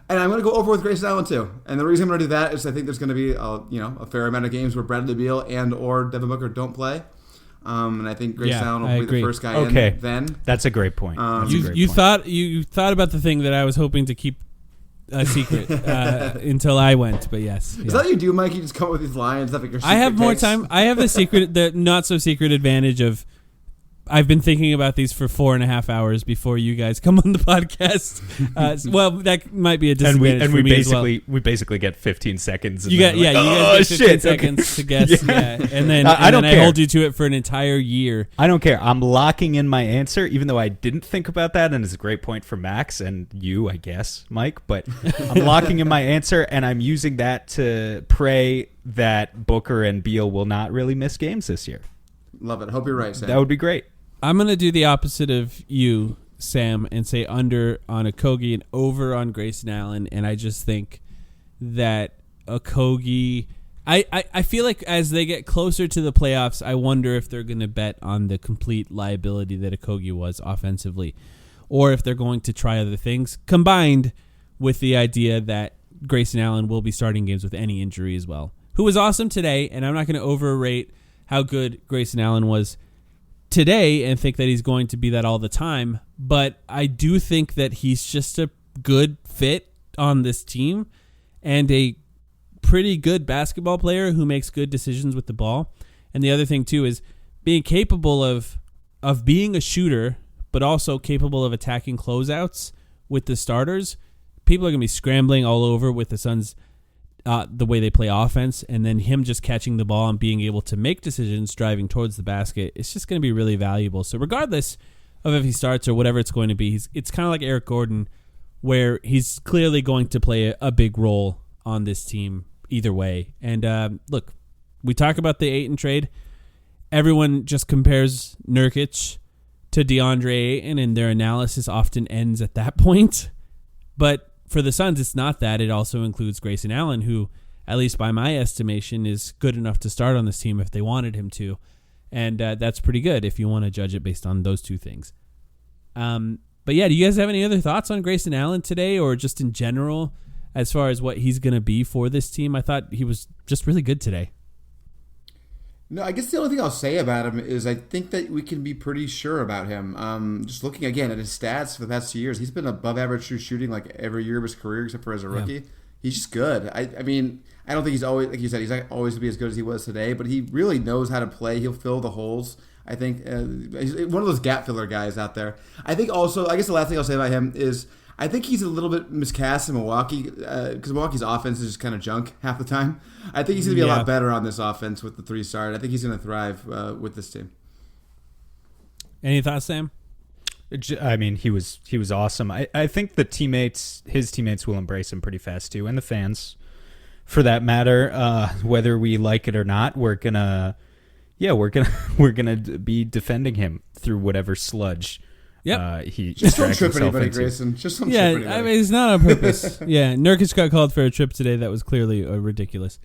S3: And I'm going to go over with Grayson Allen, too. And the reason I'm going to do that is I think there's going to be a fair amount of games where Bradley Beal and or Devin Booker don't play. And I think Grayson Allen
S1: I
S3: will be
S1: agree.
S3: the first guy
S2: Okay.
S3: in then.
S2: That's a great point.
S1: You thought about the thing that I was hoping to keep a secret until I went, but yes.
S3: Is that what you do, Mike? You just come up with these lines, stuff like your secret
S1: I have more
S3: takes?
S1: time. I have the not so secret advantage of I've been thinking about these for 4.5 hours before you guys come on the podcast. Well, that might be a disadvantage for me as well.
S2: We basically get 15 seconds.
S1: You guys get 15 seconds to guess, and then I hold you to it for an entire year.
S2: I don't care. I'm locking in my answer, even though I didn't think about that, and it's a great point for Max and you, I guess, Mike. But I'm locking in my answer, and I'm using that to pray that Booker and Beal will not really miss games this year.
S3: Love it. Hope you're right, Sam.
S2: That would be great.
S1: I'm going to do the opposite of you, Sam, and say under on Okogie and over on Grayson Allen. And I just think that Okogie, I feel like as they get closer to the playoffs, I wonder if they're going to bet on the complete liability that Okogie was offensively, or if they're going to try other things, combined with the idea that Grayson Allen will be starting games with any injury as well, who was awesome today. And I'm not going to overrate how good Grayson Allen was today and think that he's going to be that all the time, but I do think that he's just a good fit on this team and a pretty good basketball player who makes good decisions with the ball. And the other thing too is being capable of being a shooter, but also capable of attacking closeouts with the starters. People are going to be scrambling all over with the Suns, the way they play offense, and then him just catching the ball and being able to make decisions driving towards the basket. It's just going to be really valuable. So regardless of if he starts or whatever it's going to be, it's kind of like Eric Gordon, where he's clearly going to play a big role on this team either way. And look, we talk about the Ayton trade. Everyone just compares Nurkic to DeAndre Ayton, and their analysis often ends at that point. But for the Suns, it's not that. It also includes Grayson Allen, who, at least by my estimation, is good enough to start on this team if they wanted him to. And that's pretty good if you want to judge it based on those two things. But yeah, do you guys have any other thoughts on Grayson Allen today, or just in general as far as what he's going to be for this team? I thought he was just really good today.
S3: No, I guess the only thing I'll say about him is I think that we can be pretty sure about him. Just looking again at his stats for the past 2 years, he's been above average true shooting like every year of his career except for as a rookie. Yeah. He's just good. I mean, I don't think he's always, like you said, he's not always going to be as good as he was today, but he really knows how to play. He'll fill the holes. I think he's one of those gap filler guys out there. I think also, I guess the last thing I'll say about him is I think he's a little bit miscast in Milwaukee because Milwaukee's offense is just kind of junk half the time. I think he's going to be a lot better on this offense with the 3-star. I think he's going to thrive with this team.
S1: Any thoughts, Sam?
S2: I mean, he was awesome. I think his teammates will embrace him pretty fast too, and the fans, for that matter. Whether we like it or not, we're gonna be defending him through whatever sludge.
S3: Yeah,
S2: he
S3: just don't trip
S2: himself
S3: anybody,
S2: into.
S3: Grayson. Just don't trip anybody.
S1: I mean, it's not on purpose. Yeah, Nurkic got called for a trip today that was clearly a ridiculous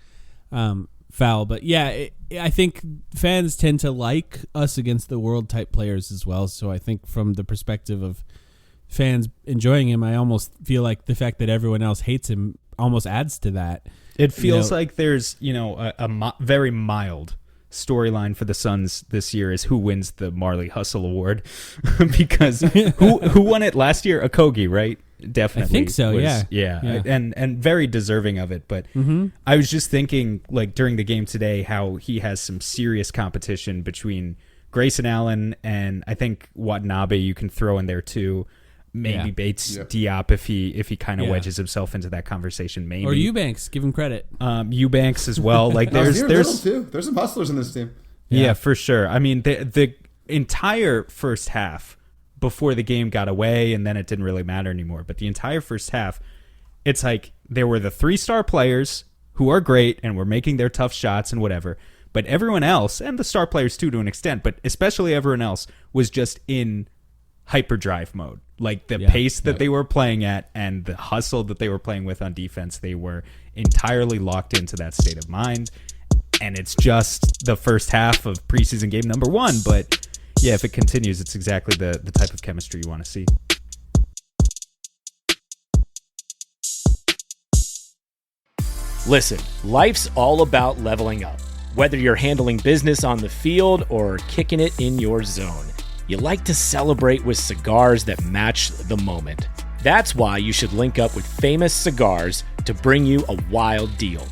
S1: foul. But yeah, I think fans tend to like us against the world type players as well. So I think from the perspective of fans enjoying him, I almost feel like the fact that everyone else hates him almost adds to that.
S2: It feels like there's a very mild storyline for the Suns this year is who wins the Marley Hustle Award because who won it last year? Okogie, right? Definitely.
S1: I think so.
S2: Yeah. And very deserving of it. But I was just thinking, like during the game today, how he has some serious competition between Grayson Allen and I think Watanabe. You can throw in there too. Maybe Bates Diop if he kind of wedges himself into that conversation. Maybe
S1: or Eubanks, give him credit.
S2: Eubanks as well. Like there's
S3: some hustlers in this team.
S2: Yeah, for sure. I mean the entire first half before the game got away, and then it didn't really matter anymore. But the entire first half, it's like there were the 3-star players who are great and were making their tough shots and whatever. But everyone else, and the star players too to an extent, but especially everyone else, was just in hyperdrive mode. Like the pace that they were playing at and the hustle that they were playing with on defense, they were entirely locked into that state of mind. And it's just the first half of preseason game number 1. But yeah, if it continues, it's exactly the type of chemistry you want to see.
S4: Listen, life's all about leveling up. Whether you're handling business on the field or kicking it in your zone, you like to celebrate with cigars that match the moment. That's why you should link up with Famous Cigars to bring you a wild deal.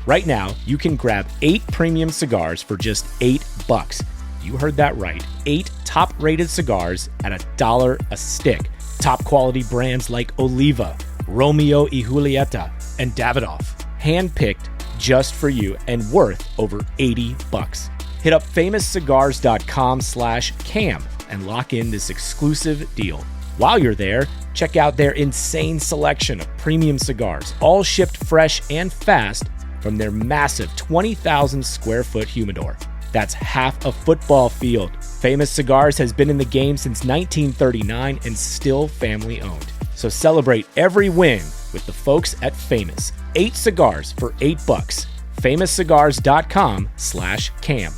S4: Right now, you can grab 8 premium cigars for just $8. You heard that right. 8 top-rated cigars at $1 a stick. Top quality brands like Oliva, Romeo y Julieta, and Davidoff. Handpicked just for you and worth over $80. Hit up famouscigars.com/cam and lock in this exclusive deal. While you're there, check out their insane selection of premium cigars, all shipped fresh and fast from their massive 20,000 square foot humidor. That's half a football field. Famous Cigars has been in the game since 1939 and still family owned. So celebrate every win with the folks at Famous. 8 cigars for $8. famouscigars.com/cam.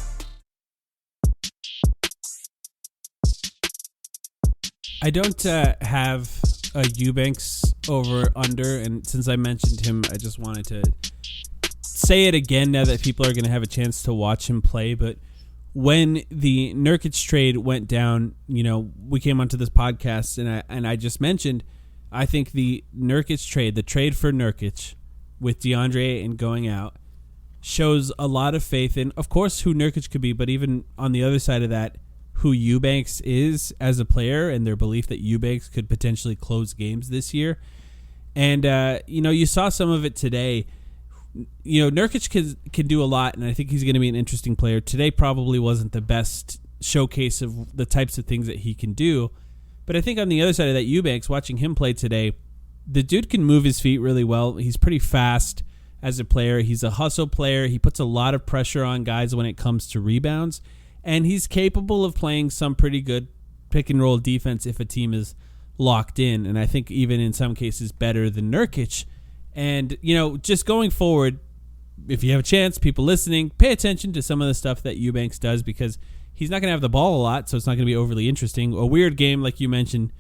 S1: I don't have a Eubanks over under, and since I mentioned him, I just wanted to say it again now that people are going to have a chance to watch him play. But when the Nurkic trade went down, we came onto this podcast, and I just mentioned, I think the Nurkic trade, the trade for Nurkic with DeAndre and going out, shows a lot of faith in, of course, who Nurkic could be, but even on the other side of that, who Eubanks is as a player and their belief that Eubanks could potentially close games this year. And, you saw some of it today. Nurkic can do a lot, and I think he's going to be an interesting player. Today probably wasn't the best showcase of the types of things that he can do. But I think on the other side of that, Eubanks, watching him play today, the dude can move his feet really well. He's pretty fast as a player. He's a hustle player. He puts a lot of pressure on guys when it comes to rebounds. And he's capable of playing some pretty good pick-and-roll defense if a team is locked in. And I think even in some cases better than Nurkic. And, just going forward, if you have a chance, people listening, pay attention to some of the stuff that Eubanks does, because he's not going to have the ball a lot, so it's not going to be overly interesting. A weird game, like you mentioned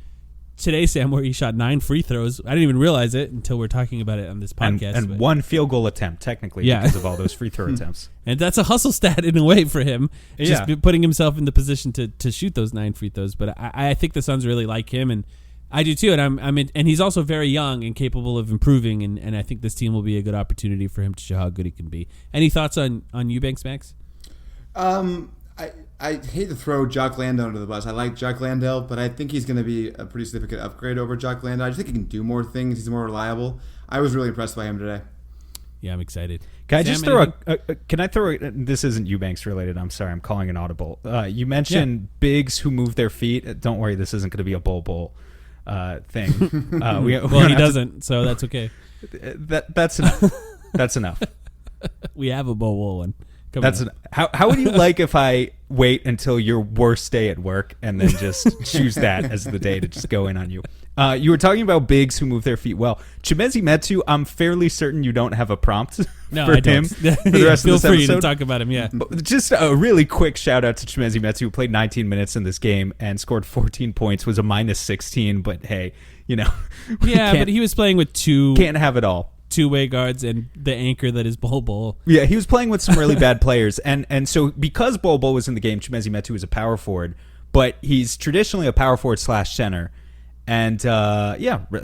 S1: today, Sam, where he shot 9 free throws. I didn't even realize it until we're talking about it on this podcast.
S2: And 1 field goal attempt, technically, because of all those free throw attempts.
S1: And that's a hustle stat in a way for him, just putting himself in the position to shoot those 9 free throws. But I think the Suns really like him, and I do too. And and he's also very young and capable of improving, and I think this team will be a good opportunity for him to show how good he can be. Any thoughts on Eubanks, Max?
S3: I hate to throw Jock Landale under the bus. I like Jock Landale, but I think he's going to be a pretty significant upgrade over Jock Landale. I just think he can do more things. He's more reliable. I was really impressed by him today.
S1: Yeah, I'm excited.
S2: Can I just throw this isn't Eubanks related. I'm sorry. I'm calling an audible. You mentioned bigs who move their feet. Don't worry. This isn't going to be a bowl thing.
S1: He doesn't, so that's okay.
S2: That's enough. That's enough.
S1: We have a bowl one.
S2: How would you like if I wait until your worst day at work and then just choose that as the day to just go in on you? You were talking about bigs who move their feet well. Chimezie Metu, I'm fairly certain you don't have a prompt for him for the rest of this episode.
S1: Feel free to talk about him, yeah.
S2: Just a really quick shout out to Chimezie Metu, who played 19 minutes in this game and scored 14 points, was a minus 16, but hey,
S1: Yeah, but he was playing with
S2: can't have it all.
S1: Two-way guards and the anchor that is Bol.
S2: Yeah, he was playing with some really bad players. And so because Bol was in the game, Chimezie Metu is a power forward, but he's traditionally a power forward / center. And,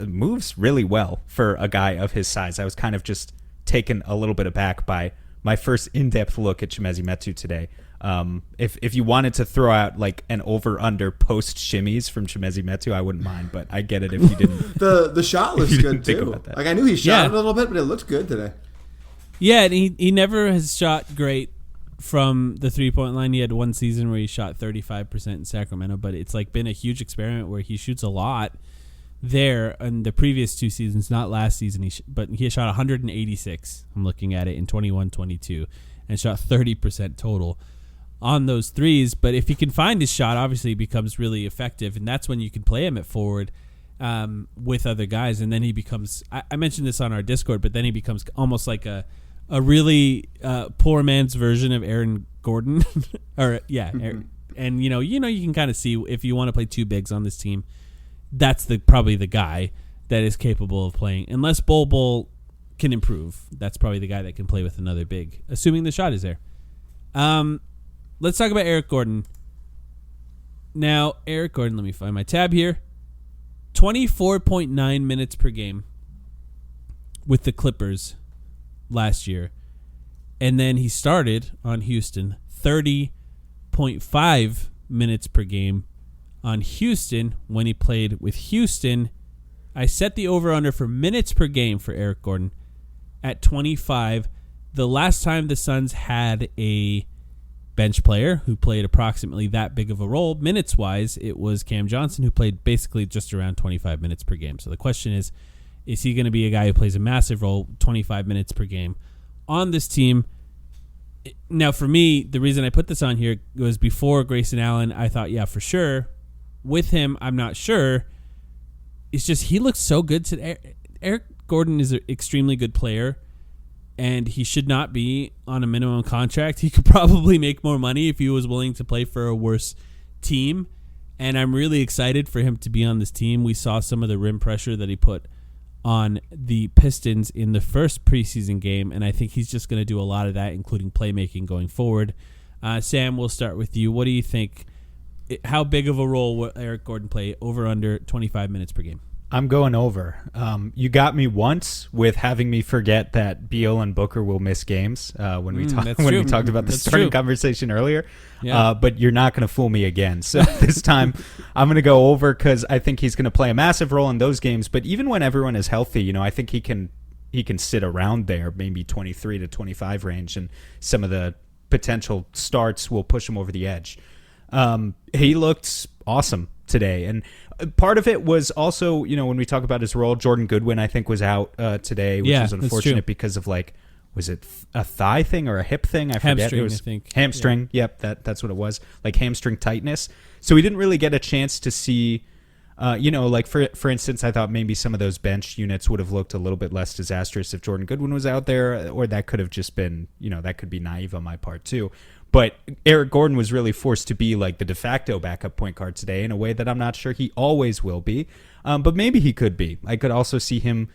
S2: moves really well for a guy of his size. I was kind of just taken a little bit aback by my first in-depth look at Chimezie Metu today. If you wanted to throw out like an over-under post shimmies from Chimezie Metu, I wouldn't mind, but I get it if you didn't.
S3: The shot looks good too. Like I knew he shot it a little bit, but it looked good today.
S1: Yeah, and he never has shot great from the 3-point line. He had one season where he shot 35% in Sacramento, but it's like been a huge experiment where he shoots a lot there in the previous 2 seasons, not last season. But he shot 186. I'm looking at it in 21-22 and shot 30% total on those threes. But if he can find his shot, obviously he becomes really effective, and that's when you can play him at forward with other guys. And then he becomes, I mentioned this on our Discord, but then he becomes almost like a really poor man's version of Aaron Gordon. And you can kind of see if you want to play 2 bigs on this team, that's probably the guy that is capable of playing. Unless Bol can improve, that's probably the guy that can play with another big, assuming the shot is there. Let's talk about Eric Gordon. Now, Eric Gordon, let me find my tab here. 24.9 minutes per game with the Clippers last year. And then he started on Houston, 30.5 minutes per game on Houston when he played with Houston. I set the over-under for minutes per game for Eric Gordon at 25. The last time the Suns had a bench player who played approximately that big of a role, minutes-wise, it was Cam Johnson, who played basically just around 25 minutes per game. So the question is he going to be a guy who plays a massive role, 25 minutes per game, on this team? Now, for me, the reason I put this on here was before Grayson Allen, I thought, yeah, for sure. With him, I'm not sure. It's just he looks so good today. Eric Gordon is an extremely good player, and he should not be on a minimum contract. He could probably make more money if he was willing to play for a worse team, and I'm really excited for him to be on this team. We saw some of the rim pressure that he put on the Pistons in the first preseason game, and I think he's just going to do a lot of that, including playmaking going forward. Sam, we'll start with you. What do you think? How big of a role will Eric Gordon play over under 25 minutes per game?
S2: I'm going over. You got me once with having me forget that Beal and Booker will miss games when we talked about the starting conversation earlier.
S1: Yeah.
S2: But you're not going to fool me again. So this time I'm going to go over because I think he's going to play a massive role in those games. But even when everyone is healthy, I think he can sit around there, maybe 23 to 25 range, and some of the potential starts will push him over the edge. He looked awesome today, and part of it was also, when we talk about his role, Jordan Goodwin, I think, was out today, which was unfortunate because of was it a thigh thing or a hip thing? I forget.
S1: Hamstring,
S2: it was
S1: I think.
S2: Hamstring. Yeah. Yep, that's what it was. Hamstring tightness. So we didn't really get a chance to see, for instance, I thought maybe some of those bench units would have looked a little bit less disastrous if Jordan Goodwin was out there, or that could have just been, that could be naive on my part too. But Eric Gordon was really forced to be the de facto backup point guard today in a way that I'm not sure he always will be. But maybe he could be. I could also see him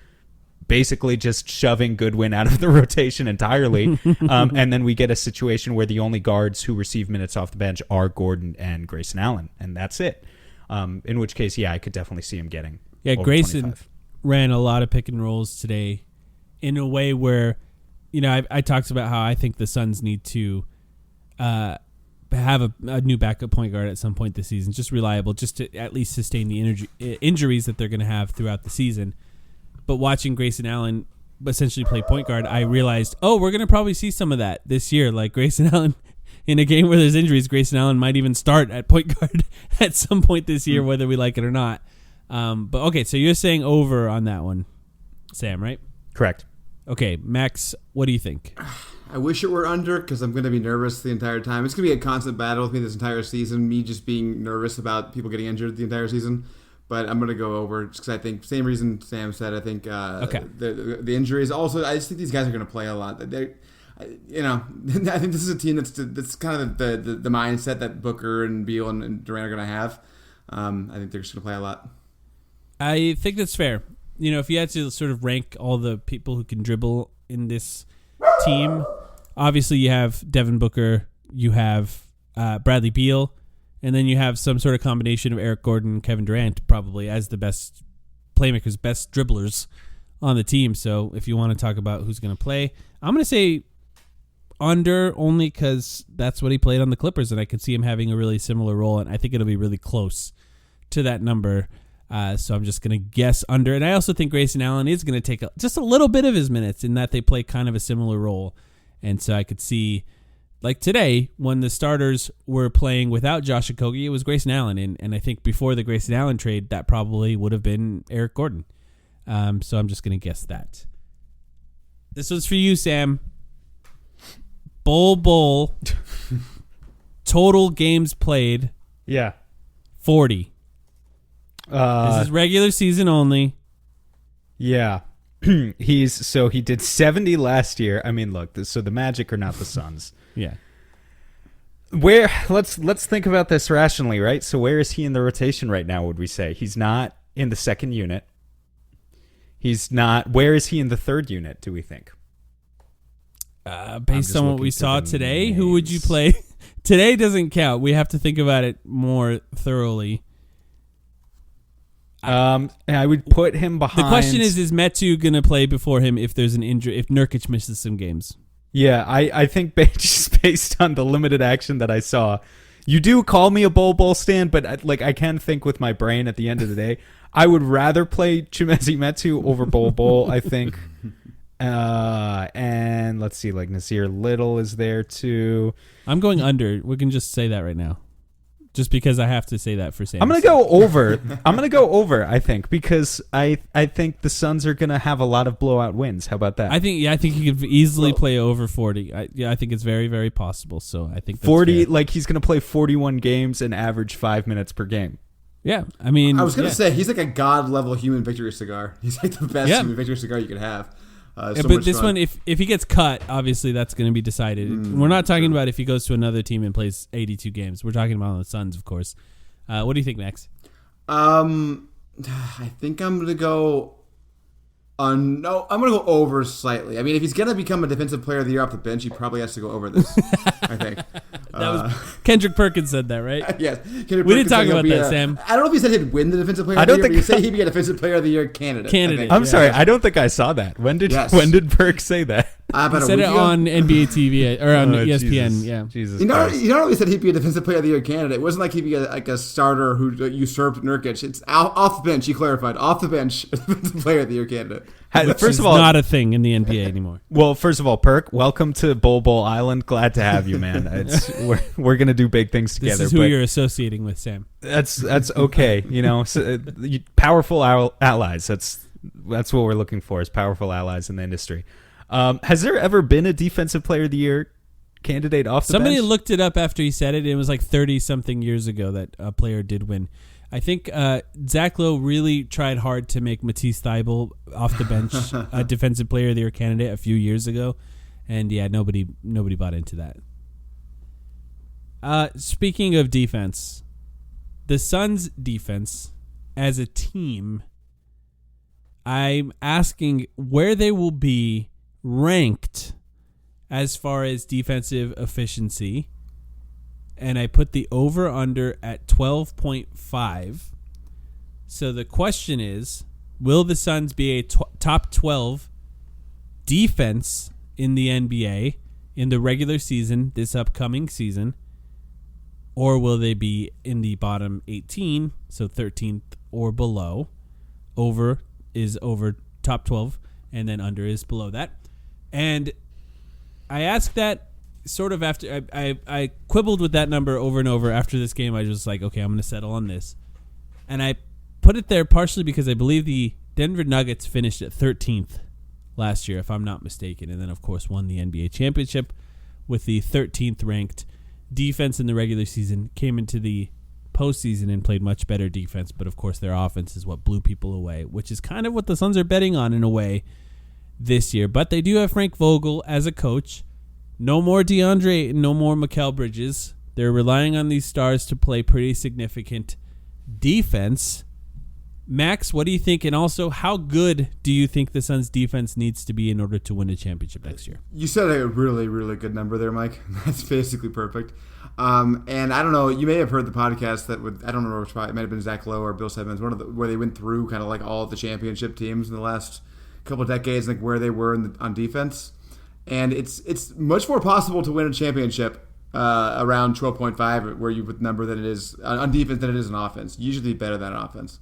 S2: basically just shoving Goodwin out of the rotation entirely. And then we get a situation where the only guards who receive minutes off the bench are Gordon and Grayson Allen. And that's it. In which case, I could definitely see him getting over
S1: Grayson
S2: 25.
S1: ran a lot of pick and rolls today in a way where, I talked about how I think the Suns need to have a new backup point guard at some point this season, just reliable, just to at least sustain the injuries that they're going to have throughout the season. But watching Grayson Allen essentially play point guard, I realized, we're going to probably see some of that this year. Grayson Allen, in a game where there's injuries, Grayson Allen might even start at point guard at some point this year, whether we like it or not. But okay, so you're saying over on that one, Sam, right?
S2: Correct.
S1: Okay, Max, what do you think?
S3: I wish it were under because I'm going to be nervous the entire time. It's going to be a constant battle with me this entire season, me just being nervous about people getting injured the entire season. But I'm going to go over just because I think, same reason Sam said, I think the injuries. Also, I just think these guys are going to play a lot. I think this is a team that's kind of the mindset that Booker and Beal and Durant are going to have. I think they're just going to play a lot.
S1: I think that's fair. If you had to sort of rank all the people who can dribble in this team, obviously you have Devin Booker, you have Bradley Beal, and then you have some sort of combination of Eric Gordon and Kevin Durant probably as the best playmakers, best dribblers on the team. So if you want to talk about who's going to play, I'm going to say under, only because that's what he played on the Clippers, and I could see him having a really similar role, and I think it'll be really close to that number. So I'm just going to guess under. And I also think Grayson Allen is going to take just a little bit of his minutes in that they play kind of a similar role. And so I could see, today, when the starters were playing without Josh Okogie, it was Grayson Allen. And I think before the Grayson Allen trade, that probably would have been Eric Gordon. So I'm just going to guess that. This was for you, Sam. Bowl. Total games played.
S2: Yeah.
S1: 40. This is regular season only.
S2: Yeah. He did 70 last year. I mean, look, so the Magic are not the Suns.
S1: Yeah.
S2: Let's think about this rationally, right? So where is he in the rotation right now, would we say? He's not in the second unit. Where is he in the third unit, do we think?
S1: Based on what we saw today, who would you play? Today doesn't count. We have to think about it more thoroughly.
S2: I would put him behind.
S1: The question is Metu going to play before him if there's an injury, if Nurkic misses some games?
S2: Yeah, I think just based on the limited action that I saw, you do call me a Bol stan, but I can think with my brain at the end of the day. I would rather play Chimezie Metu over Bol, I think. And let's see, Nasir Little is there too.
S1: I'm going under. We can just say that right now. Just because I have to say that for Sam.
S2: I'm going to go over. I think, because I think the Suns are going to have a lot of blowout wins. How about that?
S1: I think he could easily play over 40. I think it's very, very possible. So I think that's
S2: 40,
S1: fair.
S2: he's going to play 41 games and average 5 minutes per game.
S1: Yeah, I mean,
S3: I was going to say he's like a god level human victory cigar. He's like the best human victory cigar you could have.
S1: But this one, if he gets cut, obviously that's going to be decided. We're not talking about if he goes to another team and plays 82 games. We're talking about the Suns, of course. What do you think, Max?
S3: I think I'm going to go I'm going to go over slightly. I mean, if he's going to become a defensive player of the year off the bench, he probably has to go over this, I think.
S1: That was Kendrick Perkins said that, right?
S3: Yes.
S1: We didn't talk about that, Sam.
S3: I don't know if he said he'd win the defensive player of the year, but he said he'd be a defensive player of the year candidate.
S2: I'm sorry, I don't think I saw that. When did Perk say that?
S3: About
S1: he said it on NBA TV or on ESPN.
S2: Jesus.
S1: Yeah,
S2: Jesus.
S3: He not only said he'd be a defensive player of the year candidate. It wasn't like he'd be a starter who usurped Nurkic. It's off the bench. He clarified, off the bench, defensive player of the year candidate.
S1: First of all, not a thing in the NBA anymore.
S2: Well, first of all, Perk, welcome to Bol Island. Glad to have you, man. We're gonna do big things together.
S1: This is who you're associating with, Sam.
S2: That's okay. Powerful allies. That's what we're looking for, is powerful allies in the industry. Has there ever been a defensive player of the year candidate off the bench?
S1: Somebody looked it up after he said it. It was like 30-something years ago that a player did win. I think Zach Lowe really tried hard to make Matisse Thybulle off the bench a defensive player of the year candidate a few years ago, and yeah, nobody bought into that. Speaking of defense, the Suns' defense as a team, I'm asking where they will be ranked as far as defensive efficiency. And I put the over-under at 12.5. So the question is, will the Suns be a top 12 defense in the NBA in the regular season, this upcoming season? Or will they be in the bottom 18, so 13th or below? Over is over top 12, and then under is below that. And I asked that sort of after I quibbled with that number over and over after this game. I was just like, okay, I'm going to settle on this. And I put it there partially because I believe the Denver Nuggets finished at 13th last year, if I'm not mistaken, and then, of course, won the NBA championship with the 13th ranked defense in the regular season, came into the postseason and played much better defense, but, of course, their offense is what blew people away, which is kind of what the Suns are betting on in a way this year. But they do have Frank Vogel as a coach. No more DeAndre Ayton, no more Mikal Bridges. They're relying on these stars to play pretty significant defense. Max, what do you think? And also, how good do you think the Suns' defense needs to be in order to win a championship next year?
S3: You said a really, really good number there, Mike. That's basically perfect. And I don't know, you may have heard the podcast that I don't remember which part, it might have been Zach Lowe or Bill Simmons, where they went through kind of like all of the championship teams in the last couple of decades, like where they were on defense. And it's much more possible to win a championship around 12.5, where you put the number than it is on defense than it is on offense. Usually better than on offense.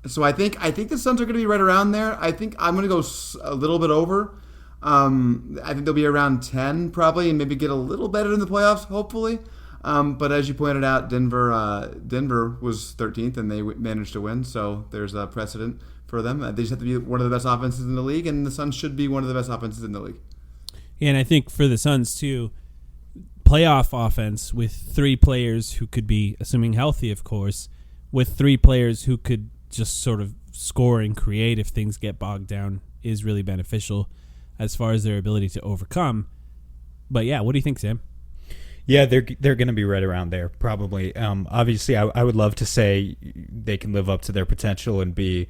S3: So I think the Suns are going to be right around there. I think I'm going to go a little bit over. I think they'll be around 10 probably, and maybe get a little better in the playoffs, hopefully. But as you pointed out, Denver was 13th, and they managed to win. So there's a precedent for them. They just have to be one of the best offenses in the league, and the Suns should be one of the best offenses in the league.
S1: Yeah, and I think for the Suns, too, playoff offense with three players who could be, assuming healthy, of course, with three players who could just sort of score and create if things get bogged down is really beneficial as far as their ability to overcome. But, yeah, what do you think, Sam?
S2: Yeah, they're going to be right around there, probably. Obviously, I would love to say they can live up to their potential and be,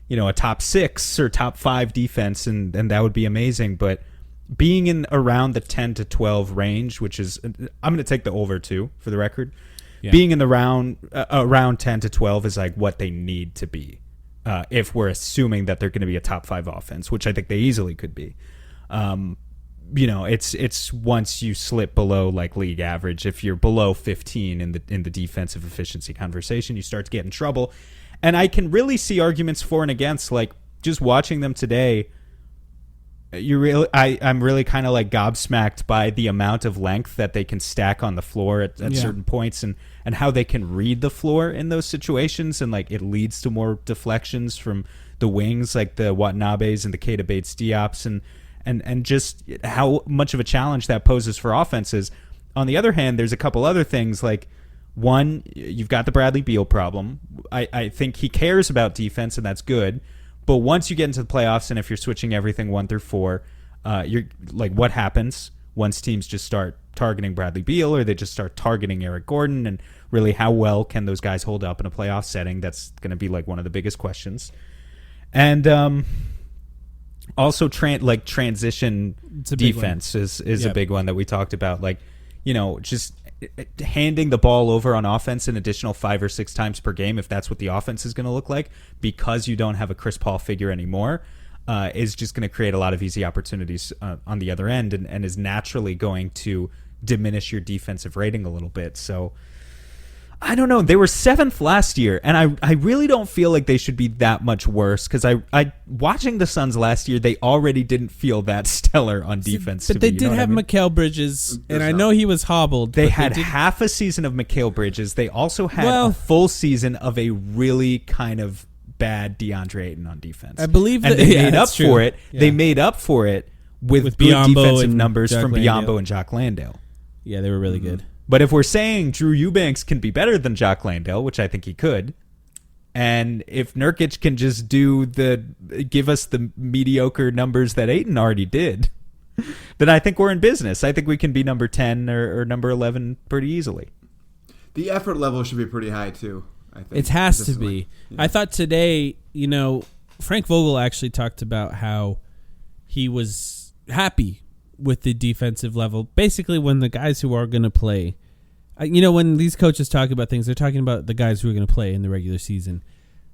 S2: a top 6 or top 5 defense, and that would be amazing. But being in around the 10 to 12 range, which is, I'm going to take the over too, for the record. Yeah. Being in the around 10 to 12 is like what they need to be. If we're assuming that they're going to be a top 5 offense, which I think they easily could be. It's once you slip below like league average, if you're below 15 in the defensive efficiency conversation, you start to get in trouble. And I can really see arguments for and against, like just watching them today. I'm really kind of like gobsmacked by the amount of length that they can stack on the floor at certain points, and how they can read the floor in those situations, and like it leads to more deflections from the wings, like the Watanabes and the Keita Bates Diops, and just how much of a challenge that poses for offenses. On the other hand, there's a couple other things, like one, you've got the Bradley Beal problem. I think he cares about defense, and that's good. But once you get into the playoffs, and if you're switching everything 1 through 4, you're like, what happens once teams just start targeting Bradley Beal, or they just start targeting Eric Gordon? And really, how well can those guys hold up in a playoff setting? That's going to be like one of the biggest questions. And also, transition defense is a big one that we talked about. Like, just handing the ball over on offense an additional 5 or 6 times per game, if that's what the offense is going to look like, because you don't have a Chris Paul figure anymore, is just going to create a lot of easy opportunities on the other end, and is naturally going to diminish your defensive rating a little bit. So I don't know. They were 7th last year, and I really don't feel like they should be that much worse, because I watching the Suns last year, they already didn't feel that stellar on defense.
S1: But they did have Mikal Bridges, and I know he was hobbled.
S2: They had half a season of Mikal Bridges. They also had a full season of a really kind of bad DeAndre Ayton on defense.
S1: I believe that
S2: they made up for it. Yeah. They made up for it with good
S1: Biyombo
S2: defensive numbers from Biyombo and Jock Landale.
S1: Yeah, they were really good.
S2: But if we're saying Drew Eubanks can be better than Jock Landale, which I think he could, and if Nurkic can just give us the mediocre numbers that Ayton already did, then I think we're in business. I think we can be number 10 or number 11 pretty easily.
S3: The effort level should be pretty high too, I think.
S1: It has to be. Yeah. I thought today, Frank Vogel actually talked about how he was happy with the defensive level. Basically, when the guys who are going to play, when these coaches talk about things, they're talking about the guys who are going to play in the regular season.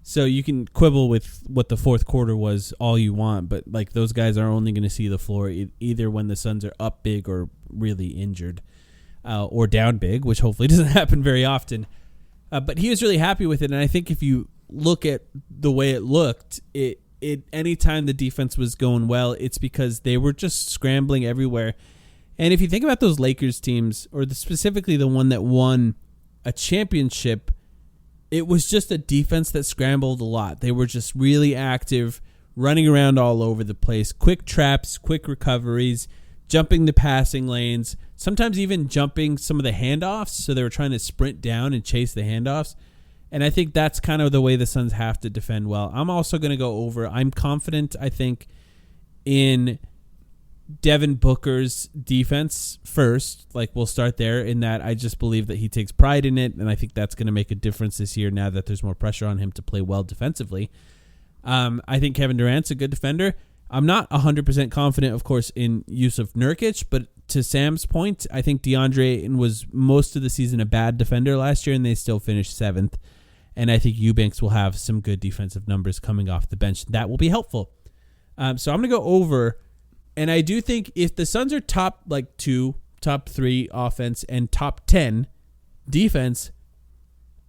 S1: So you can quibble with what the fourth quarter was all you want, but like those guys are only going to see the floor either when the Suns are up big or really injured, or down big, which hopefully doesn't happen very often. But he was really happy with it, and I think if you look at the way it looked, anytime the defense was going well, it's because they were just scrambling everywhere. And if you think about those Lakers teams, or specifically the one that won a championship, it was just a defense that scrambled a lot. They were just really active, running around all over the place, quick traps, quick recoveries, jumping the passing lanes, sometimes even jumping some of the handoffs. So they were trying to sprint down and chase the handoffs. And I think that's kind of the way the Suns have to defend well. I'm also going to go over. I'm confident, I think, in Devin Booker's defense first. Like, we'll start there in that I just believe that he takes pride in it, and I think that's going to make a difference this year now that there's more pressure on him to play well defensively. I think Kevin Durant's a good defender. I'm not 100% confident, of course, in Yusuf Nurkic, but to Sam's point, I think DeAndre Ayton was most of the season a bad defender last year, and they still finished 7th. And I think Eubanks will have some good defensive numbers coming off the bench. That will be helpful. So I'm going to go over. And I do think if the Suns are top 3 offense and top 10 defense,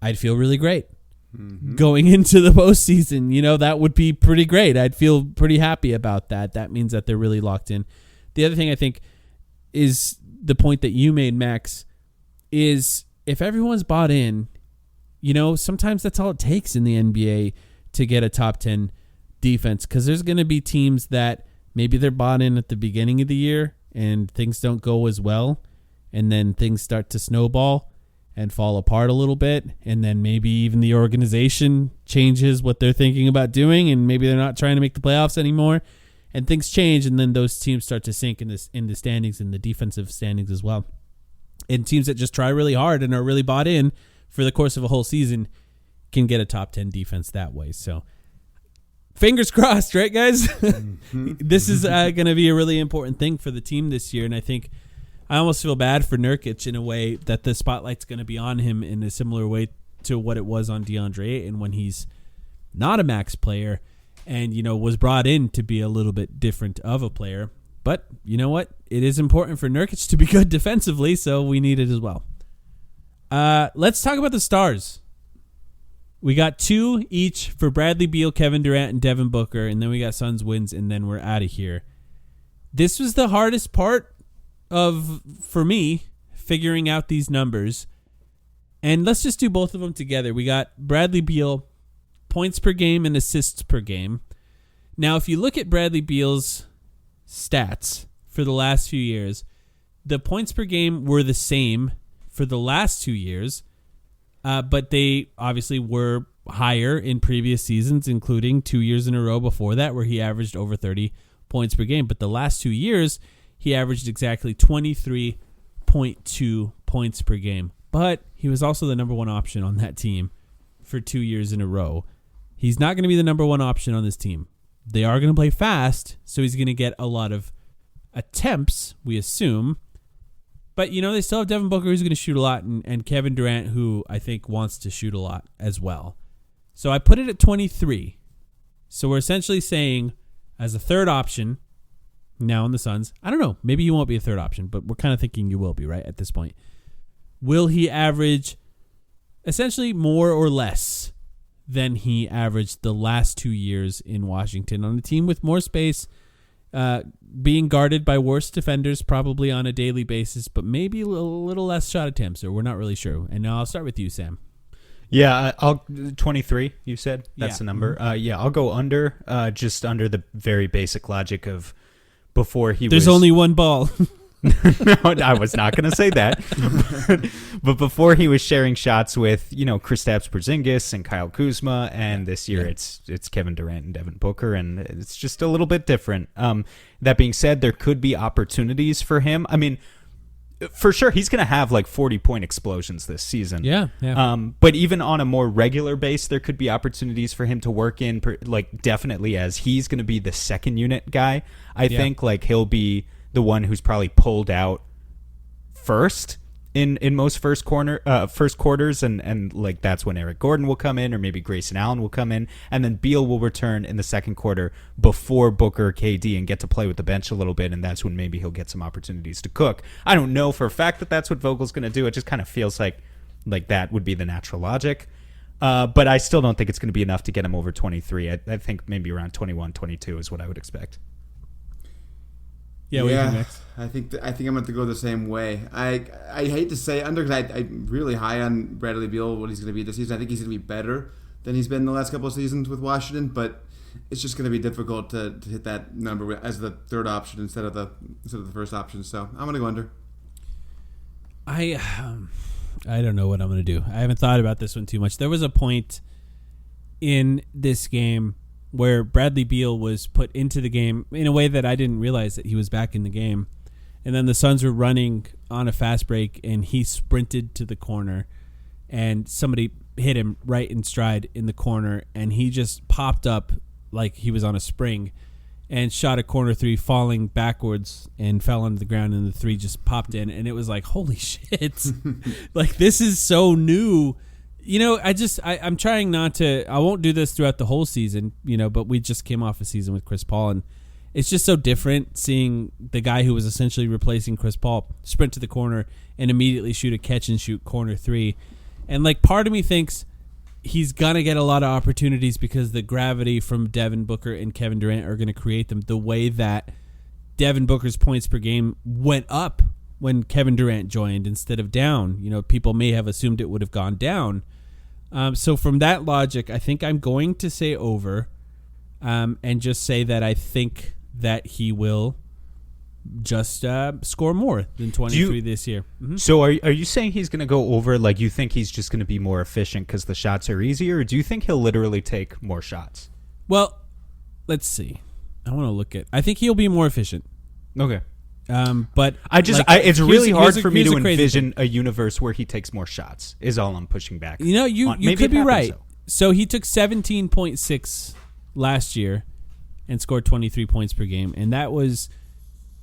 S1: I'd feel really great. Mm-hmm. Going into the postseason, that would be pretty great. I'd feel pretty happy about that. That means that they're really locked in. The other thing I think is the point that you made, Max, is if everyone's bought in, sometimes that's all it takes in the NBA to get a top 10 defense, because there's going to be teams that maybe they're bought in at the beginning of the year and things don't go as well, and then things start to snowball and fall apart a little bit, and then maybe even the organization changes what they're thinking about doing, and maybe they're not trying to make the playoffs anymore, and things change, and then those teams start to sink in the standings, in the defensive standings as well. And teams that just try really hard and are really bought in for the course of a whole season can get a top 10 defense that way. So fingers crossed, right, guys? This is going to be a really important thing for the team this year, and I think I almost feel bad for Nurkic in a way that the spotlight's going to be on him in a similar way to what it was on DeAndre Ayton when he's not a max player and, was brought in to be a little bit different of a player. But you know what? It is important for Nurkic to be good defensively, so we need it as well. Let's talk about the stars. We got 2 each for Bradley Beal, Kevin Durant, and Devin Booker, and then we got Suns wins, and then we're out of here. This was the hardest part for me, figuring out these numbers. And let's just do both of them together. We got Bradley Beal, points per game and assists per game. Now, if you look at Bradley Beal's stats for the last few years, the points per game were the same for the last 2 years, but they obviously were higher in previous seasons, including 2 years in a row before that where he averaged over 30 points per game. But the last 2 years, he averaged exactly 23.2 points per game. But he was also the number 1 option on that team for 2 years in a row. He's not going to be the number 1 option on this team. They are going to play fast, so he's going to get a lot of attempts, we assume. But, they still have Devin Booker, who's going to shoot a lot, and Kevin Durant, who I think wants to shoot a lot as well. So I put it at 23. So we're essentially saying, as a third option, now in the Suns, I don't know, maybe he won't be a third option, but we're kind of thinking you will be, right, at this point. Will he average essentially more or less than he averaged the last 2 years in Washington on a team with more space, being guarded by worse defenders probably on a daily basis, but maybe a little less shot attempts, or we're not really sure. And now I'll start with you, Sam.
S2: Yeah, I'll 23. You said that's the number.
S1: Mm-hmm.
S2: I'll go under, just under the very basic logic of before he.
S1: There's only one ball.
S2: No, I was not going to say that. But before he was sharing shots with, Kristaps Porzingis and Kyle Kuzma, and this year it's Kevin Durant and Devin Booker, and it's just a little bit different. That being said, there could be opportunities for him. I mean, for sure, he's going to have like 40-point explosions this season.
S1: Yeah.
S2: But even on a more regular base, there could be opportunities for him to work in, like definitely as he's going to be the second unit guy. I think like he'll be the one who's probably pulled out first in most first quarters, and like that's when Eric Gordon will come in, or maybe Grayson Allen will come in, and then Beal will return in the second quarter before Booker or KD and get to play with the bench a little bit, and that's when maybe he'll get some opportunities to cook. I don't know for a fact that that's what Vogel's going to do. It just kind of feels like that would be the natural logic. But I still don't think it's going to be enough to get him over 23. I think maybe around 21, 22 is what I would expect.
S3: Yeah, I think I'm going to go the same way. I hate to say under because I'm really high on Bradley Beal, what he's going to be this season. I think he's going to be better than he's been the last couple of seasons with Washington, but it's just going to be difficult to hit that number as the third option instead of the first option. So I'm going to go under.
S1: I don't know what I'm going to do. I haven't thought about this one too much. There was a point in this game where Bradley Beal was put into the game in a way that I didn't realize that he was back in the game. And then the Suns were running on a fast break, and he sprinted to the corner, and somebody hit him right in stride in the corner, and he just popped up like he was on a spring and shot a corner three, falling backwards, and fell onto the ground, and the three just popped in, and it was like, holy shit. Like, this is so new. I'm trying not to, I won't do this throughout the whole season, but we just came off a season with Chris Paul, and it's just so different seeing the guy who was essentially replacing Chris Paul sprint to the corner and immediately shoot a catch and shoot corner three. And like, part of me thinks he's going to get a lot of opportunities because the gravity from Devin Booker and Kevin Durant are going to create them the way that Devin Booker's points per game went up when Kevin Durant joined instead of down. People may have assumed it would have gone down. So from that logic, I think I'm going to say over, and just say that I think that he will just score more than 23 this year. Mm-hmm.
S2: So are you saying he's going to go over, like you think he's just going to be more efficient because the shots are easier, or do you think he'll literally take more shots?
S1: Well, let's see. I want to look at, I think he'll be more efficient.
S2: Okay.
S1: But
S2: it's really hard for me to envision a universe where he takes more shots is all I'm pushing back.
S1: You could be right. So he took 17.6 last year and scored 23 points per game, and that was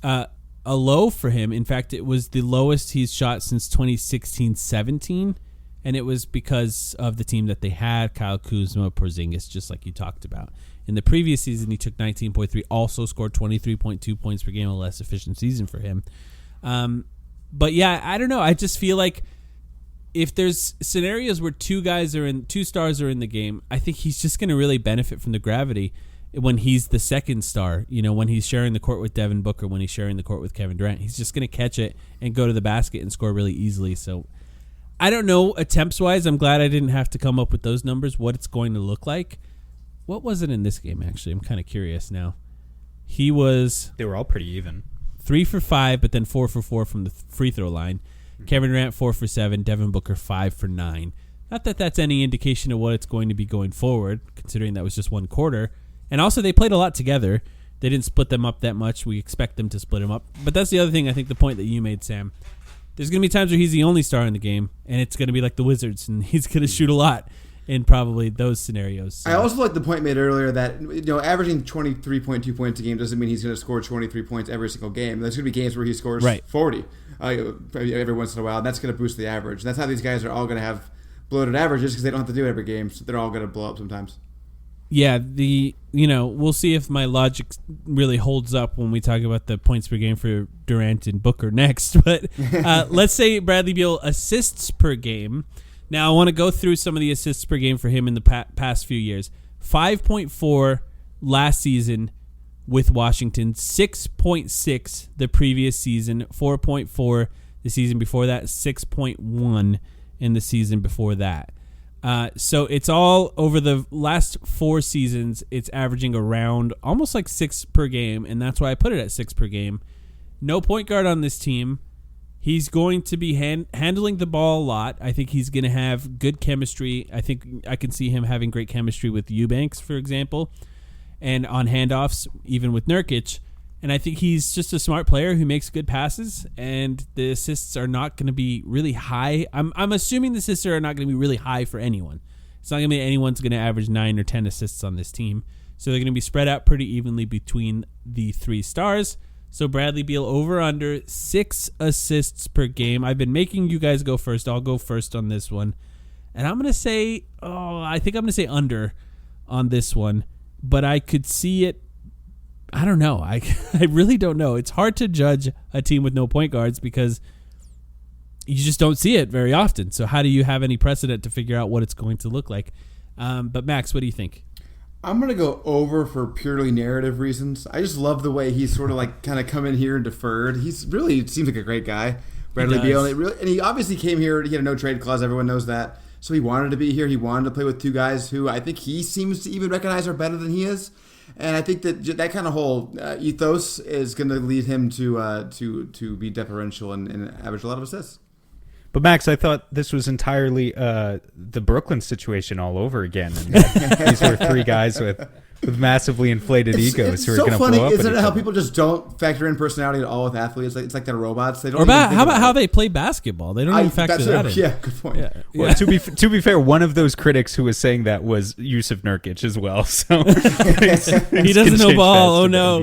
S1: a low for him. In fact, it was the lowest he's shot since 2016-17, and it was because of the team that they had, Kyle Kuzma, Porzingis, just like you talked about. In the previous season, he took 19.3, also scored 23.2 points per game, a less efficient season for him. But yeah, I don't know. I just feel like if there's scenarios where two stars are in the game, I think he's just going to really benefit from the gravity when he's the second star. When he's sharing the court with Devin Booker, when he's sharing the court with Kevin Durant, he's just going to catch it and go to the basket and score really easily. So I don't know, attempts wise, I'm glad I didn't have to come up with those numbers, what it's going to look like. What was it in this game, actually? I'm kind of curious now. They
S2: were all pretty even.
S1: 3 for 5, but then 4 for 4 from the free throw line. Kevin Durant 4 for 7, Devin Booker 5 for 9. Not that that's any indication of what it's going to be going forward, considering that was just one quarter. And also, they played a lot together. They didn't split them up that much. We expect them to split them up. But that's the other thing, I think, the point that you made, Sam. There's going to be times where he's the only star in the game, and it's going to be like the Wizards, and he's going to shoot a lot in probably those scenarios. So.
S3: I also like the point made earlier that averaging 23.2 points a game doesn't mean he's going to score 23 points every single game. There's going to be games where he scores 40 every once in a while, and that's going to boost the average. And that's how these guys are all going to have bloated averages because they don't have to do it every game, so they're all going to blow up sometimes.
S1: Yeah, we'll see if my logic really holds up when we talk about the points per game for Durant and Booker next. But let's say Bradley Beal assists per game. Now, I want to go through some of the assists per game for him in the past few years. 5.4 last season with Washington, 6.6 the previous season, 4.4 the season before that, 6.1 in the season before that. So it's all over the last 4 seasons, it's averaging around almost like 6 per game, and that's why I put it at 6 per game. No point guard on this team. He's going to be handling the ball a lot. I think he's going to have good chemistry. I think I can see him having great chemistry with Eubanks, for example, and on handoffs, even with Nurkic. And I think he's just a smart player who makes good passes, and the assists are not going to be really high. I'm assuming the assists are not going to be really high for anyone. It's not going to be anyone's going to average 9 or 10 assists on this team. So they're going to be spread out pretty evenly between the 3 stars. So Bradley Beal over under 6 assists per game. I've been making you guys go first. I'll go first on this one. And I'm going to say, I think I'm going to say under on this one. But I could see it. I don't know. I really don't know. It's hard to judge a team with no point guards because you just don't see it very often. So how do you have any precedent to figure out what it's going to look like? But Max, what do you think?
S3: I'm going to go over for purely narrative reasons. I just love the way he's sort of like kind of come in here and deferred. He's really seems like a great guy, Bradley Beal. And he obviously came here. He had a no trade clause. Everyone knows that. So he wanted to be here. He wanted to play with 2 guys who I think he seems to even recognize are better than he is. And I think that kind of whole ethos is going to lead him to be deferential and average a lot of assists.
S2: But Max, I thought this was entirely the Brooklyn situation all over again. And these were 3 guys with massively inflated egos who are going to blow up.
S3: It's so funny, isn't it, how
S2: other.
S3: people just don't factor in personality at all with athletes? It's like they're robots. They don't.
S1: How about how they play basketball? They don't even factor that in.
S3: Yeah, good point.
S1: Yeah.
S2: Well, to be fair, one of those critics who was saying that was Yusuf Nurkic as well. So
S1: he doesn't know ball. Oh no.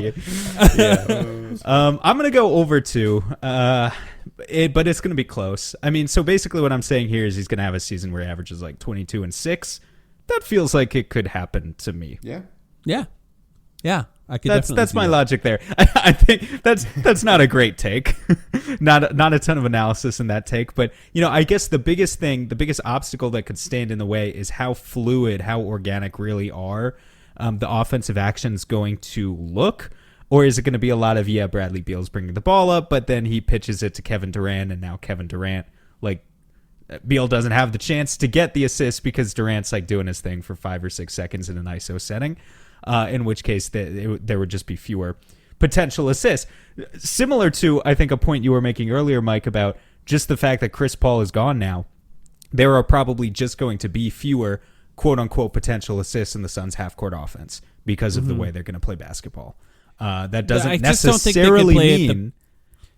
S2: Yeah. I'm going to go over 2. But it's going to be close. I mean, so basically what I'm saying here is he's going to have a season where he averages like 22 and 6. That feels like it could happen to me.
S3: Yeah.
S1: Yeah. I could.
S2: That's my logic there. I think that's not a great take. not a ton of analysis in that take, but I guess the biggest obstacle that could stand in the way is how fluid, how organic really are the offensive actions going to look. Or is it going to be a lot of, Bradley Beal's bringing the ball up, but then he pitches it to Kevin Durant, and now Kevin Durant, Beal doesn't have the chance to get the assist because Durant's doing his thing for 5 or 6 seconds in an ISO setting, in which case there would just be fewer potential assists. Similar to, I think, a point you were making earlier, Mike, about just the fact that Chris Paul is gone now, there are probably just going to be fewer quote-unquote potential assists in the Suns' half-court offense because of the way they're going to play basketball. That doesn't necessarily mean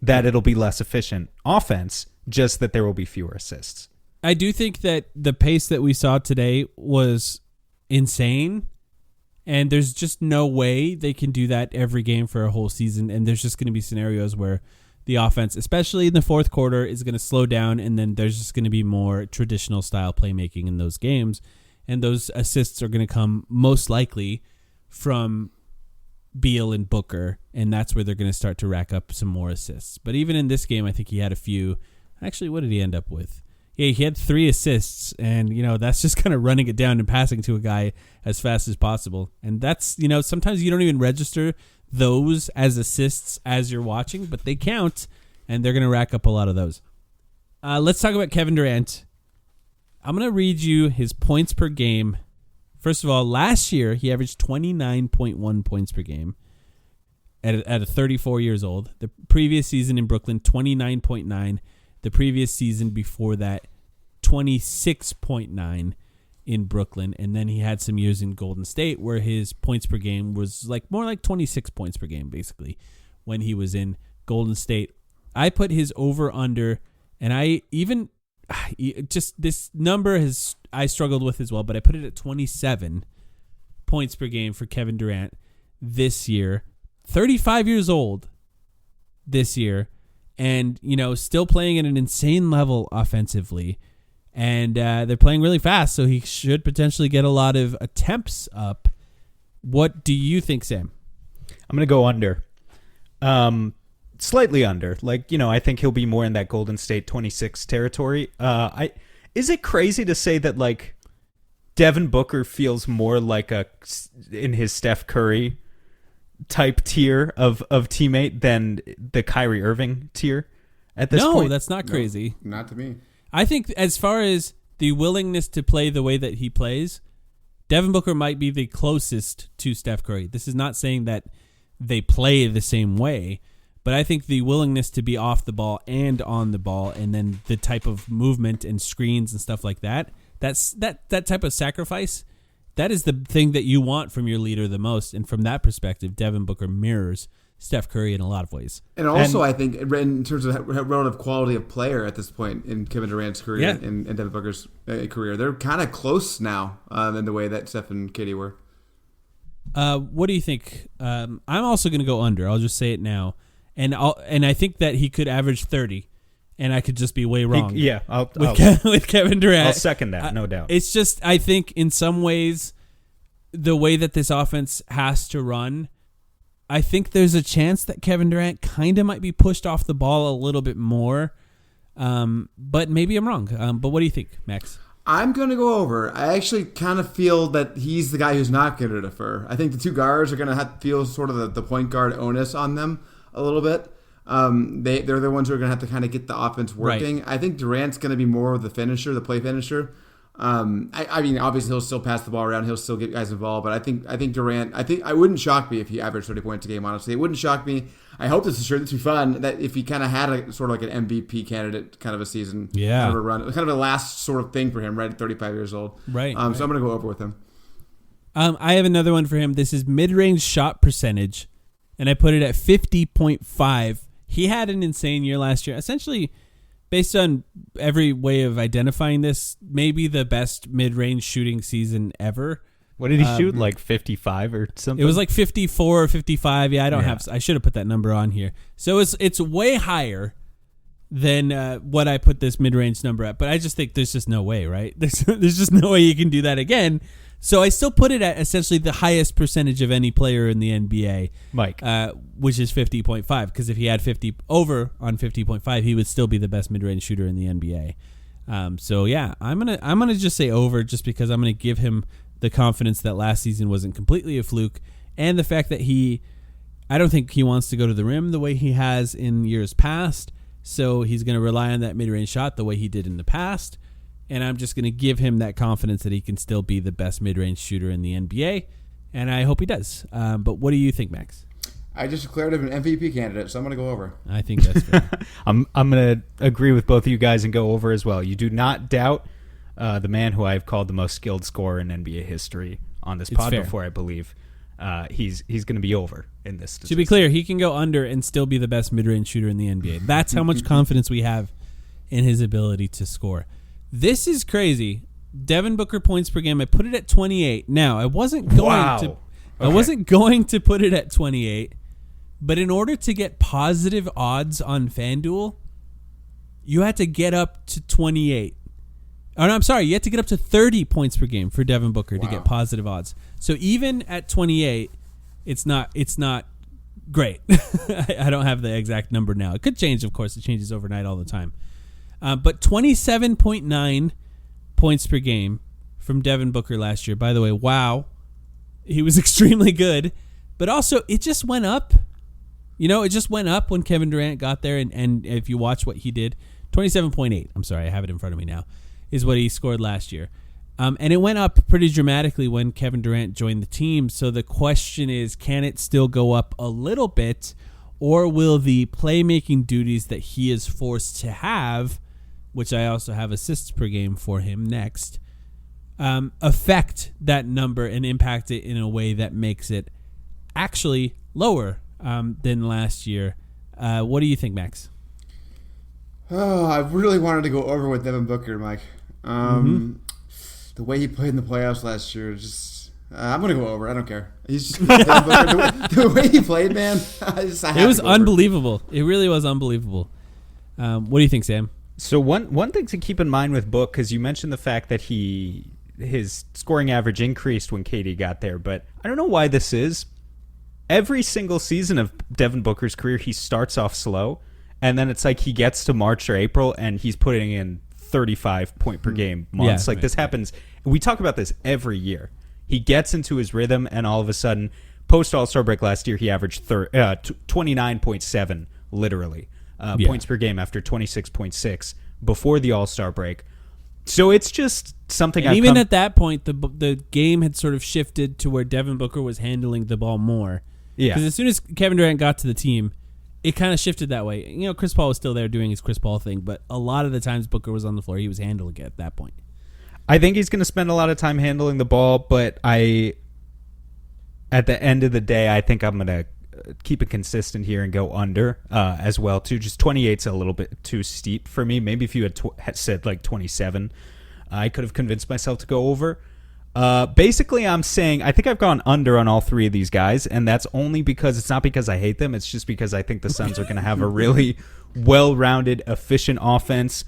S2: that it'll be less efficient offense, just that there will be fewer assists.
S1: I do think that the pace that we saw today was insane. And there's just no way they can do that every game for a whole season. And there's just going to be scenarios where the offense, especially in the fourth quarter, is going to slow down. And then there's just going to be more traditional style playmaking in those games. And those assists are going to come most likely from Beal and Booker. And that's where they're going to start to rack up some more assists. But even in this game, I think he had a few. Actually, what did he end up with? Yeah, he had 3 assists, and, that's just kind of running it down and passing to a guy as fast as possible. And that's, sometimes you don't even register those as assists as you're watching, but they count, and they're going to rack up a lot of those. Let's talk about Kevin Durant. I'm going to read you his points per game. First of all, last year, he averaged 29.1 points per game at 34 years old. The previous season in Brooklyn, 29.9. The previous season before that, 26.9 in Brooklyn. And then he had some years in Golden State where his points per game was more like 26 points per game, basically, when he was in Golden State. I put his over-under, and I even, just this number I struggled with as well, but I put it at 27 points per game for Kevin Durant this year. 35 years old this year. And, still playing at an insane level offensively. And they're playing really fast, so he should potentially get a lot of attempts up. What do you think, Sam?
S2: I'm going to go under. Slightly under. I think he'll be more in that Golden State 26 territory. Is it crazy to say that, Devin Booker feels more in his Steph Curry type tier of teammate than the Kyrie Irving tier at this point?
S1: No, that's not crazy.
S3: No, not to me.
S1: I think as far as the willingness to play the way that he plays, Devin Booker might be the closest to Steph Curry. This is not saying that they play the same way, but I think the willingness to be off the ball and on the ball, and then the type of movement and screens and stuff like that, that type of sacrifice, that is the thing that you want from your leader the most. And from that perspective, Devin Booker mirrors Steph Curry in a lot of ways.
S3: And also, I think, in terms of relative quality of player at this point in Kevin Durant's career and Devin Booker's career, they're kind of close now in the way that Steph and KD were.
S1: What do you think? I'm also going to go under. I'll just say it now. And I think that he could average 30. And I could just be way wrong. With Kevin Durant.
S2: I'll second that, no doubt.
S1: It's just, I think in some ways, the way that this offense has to run, I think there's a chance that Kevin Durant kind of might be pushed off the ball a little bit more. But maybe I'm wrong. But what do you think, Max?
S3: I'm going to go over. I actually kind of feel that he's the guy who's not going to defer. I think the two guards are going to have to feel sort of the point guard onus on them a little bit. They're the ones who are going to have to kind of get the offense working. Right. I think Durant's going to be more of the finisher, the play finisher. I mean, obviously he'll still pass the ball around, he'll still get guys involved, but I think Durant. I wouldn't shock me if he averaged 30 points a game. Honestly, it wouldn't shock me. I hope this would be fun. That if he kind of had a sort of like an MVP candidate kind of a season, kind of a run, kind of a last sort of thing for him, right at 35 years old.
S1: Right.
S3: So I'm going to go over with him.
S1: I have another one for him. This is mid-range shot percentage, and I put it at 50.5. He had an insane year last year. Essentially, based on every way of identifying this, maybe the best mid-range shooting season ever.
S2: What did he shoot? 55 or something?
S1: It was 54 or 55. Yeah, I should have put that number on here. So it's way higher than what I put this mid-range number at. But I just think there's just no way, right? There's just no way you can do that again. So I still put it at essentially the highest percentage of any player in the NBA,
S2: Mike,
S1: which is 50.5. Because if he had 50 over on 50.5, he would still be the best mid-range shooter in the NBA. So yeah, I'm gonna just say over, just because I'm gonna give him the confidence that last season wasn't completely a fluke, and the fact that I don't think he wants to go to the rim the way he has in years past. So he's gonna rely on that mid-range shot the way he did in the past. And I'm just going to give him that confidence that he can still be the best mid-range shooter in the NBA. And I hope he does. But what do you think, Max?
S3: I just declared him an MVP candidate, so I'm going to go over.
S1: I think that's fair.
S2: I'm going to agree with both of you guys and go over as well. You do not doubt the man who I've called the most skilled scorer in NBA history on this pod before, I believe. He's going to be over in this statistic.
S1: To be clear, he can go under and still be the best mid-range shooter in the NBA. That's how much confidence we have in his ability to score. This is crazy. Devin Booker points per game. I put it at 28. Now, I wasn't going to. I wasn't going to put it at 28, but in order to get positive odds on FanDuel, you had to get up to 28. Oh, no, I'm sorry. You had to get up to 30 points per game for Devin Booker to get positive odds. So even at 28, it's not great. I don't have the exact number now. It could change, of course. It changes overnight all the time. But 27.9 points per game from Devin Booker last year. By the way, wow. He was extremely good. But also, it just went up. It just went up when Kevin Durant got there. And if you watch what he did, 27.8. I'm sorry, I have it in front of me now. Is what he scored last year. And it went up pretty dramatically when Kevin Durant joined the team. So the question is, can it still go up a little bit, or will the playmaking duties that he is forced to have, which I also have assists per game for him next, affect that number and impact it in a way that makes it actually lower than last year? What do you think, Max?
S3: Oh, I really wanted to go over with Devin Booker, Mike. The way he played in the playoffs last year, just I'm gonna go over. I don't care. He's just the way he played, man.
S1: It was unbelievable. It really was unbelievable. What do you think, Sam?
S2: So one thing to keep in mind with Book, because you mentioned the fact that his scoring average increased when KD got there, but I don't know why this is. Every single season of Devin Booker's career, he starts off slow, and then it's like he gets to March or April, and he's putting in 35 point per game months.
S1: Yeah,
S2: This happens. We talk about this every year. He gets into his rhythm, and all of a sudden, post All-Star break last year, he averaged 29.7 literally points per game after 26.6 before the All-Star break. So it's just something.
S1: And even at that point, the game had sort of shifted to where Devin Booker was handling the ball more.
S2: Yeah,
S1: because as soon as Kevin Durant got to the team, it kind of shifted that way. Chris Paul was still there doing his Chris Paul thing, but a lot of the times Booker was on the floor, he was handling it at that point.
S2: I think he's going to spend a lot of time handling the ball, but at the end of the day, I think I'm going to keep it consistent here and go under as well, too. Just 28's a little bit too steep for me. Maybe if you had said like 27, I could have convinced myself to go over. Basically, I'm saying I think I've gone under on all three of these guys, and that's only because it's not because I hate them. It's just because I think the Suns are going to have a really well-rounded, efficient offense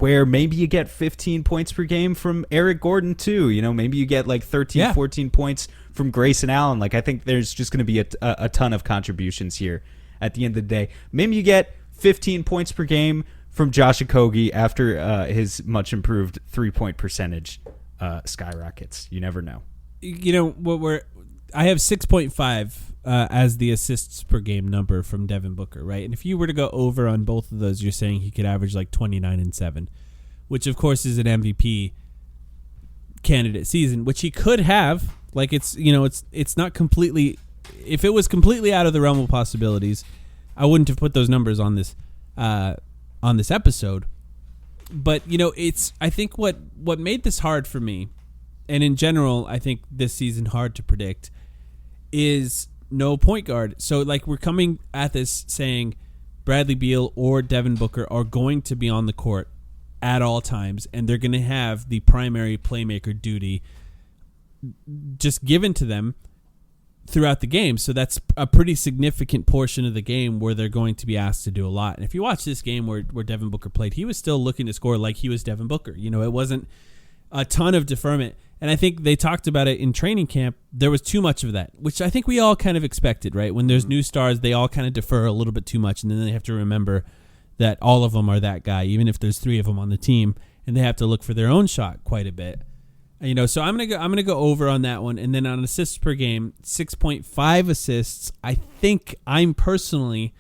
S2: where maybe you get 15 points per game from Eric Gordon, too. Maybe you get like 13, 14 points from Grayson Allen. I think there's just going to be a ton of contributions here at the end of the day. Maybe you get 15 points per game from Josh Okogie after his much-improved three-point percentage skyrockets. You never know.
S1: I have 6.5 as the assists per game number from Devin Booker, right? And if you were to go over on both of those, you're saying he could average like 29 and 7, which of course is an MVP candidate season, which he could have. It's not completely. If it was completely out of the realm of possibilities, I wouldn't have put those numbers on this episode. But I think what made this hard for me, and in general, I think this season hard to predict, is no point guard. So we're coming at this saying Bradley Beal or Devin Booker are going to be on the court at all times, and they're going to have the primary playmaker duty just given to them throughout the game. So that's a pretty significant portion of the game where they're going to be asked to do a lot. And if you watch this game where Devin Booker played, he was still looking to score like he was Devin Booker. It wasn't a ton of deferment. And I think they talked about it in training camp. There was too much of that, which I think we all kind of expected, right? When there's new stars, they all kind of defer a little bit too much, and then they have to remember that all of them are that guy, even if there's three of them on the team, and they have to look for their own shot quite a bit. So I'm gonna go over on that one, and then on assists per game, 6.5 assists. I think I'm personally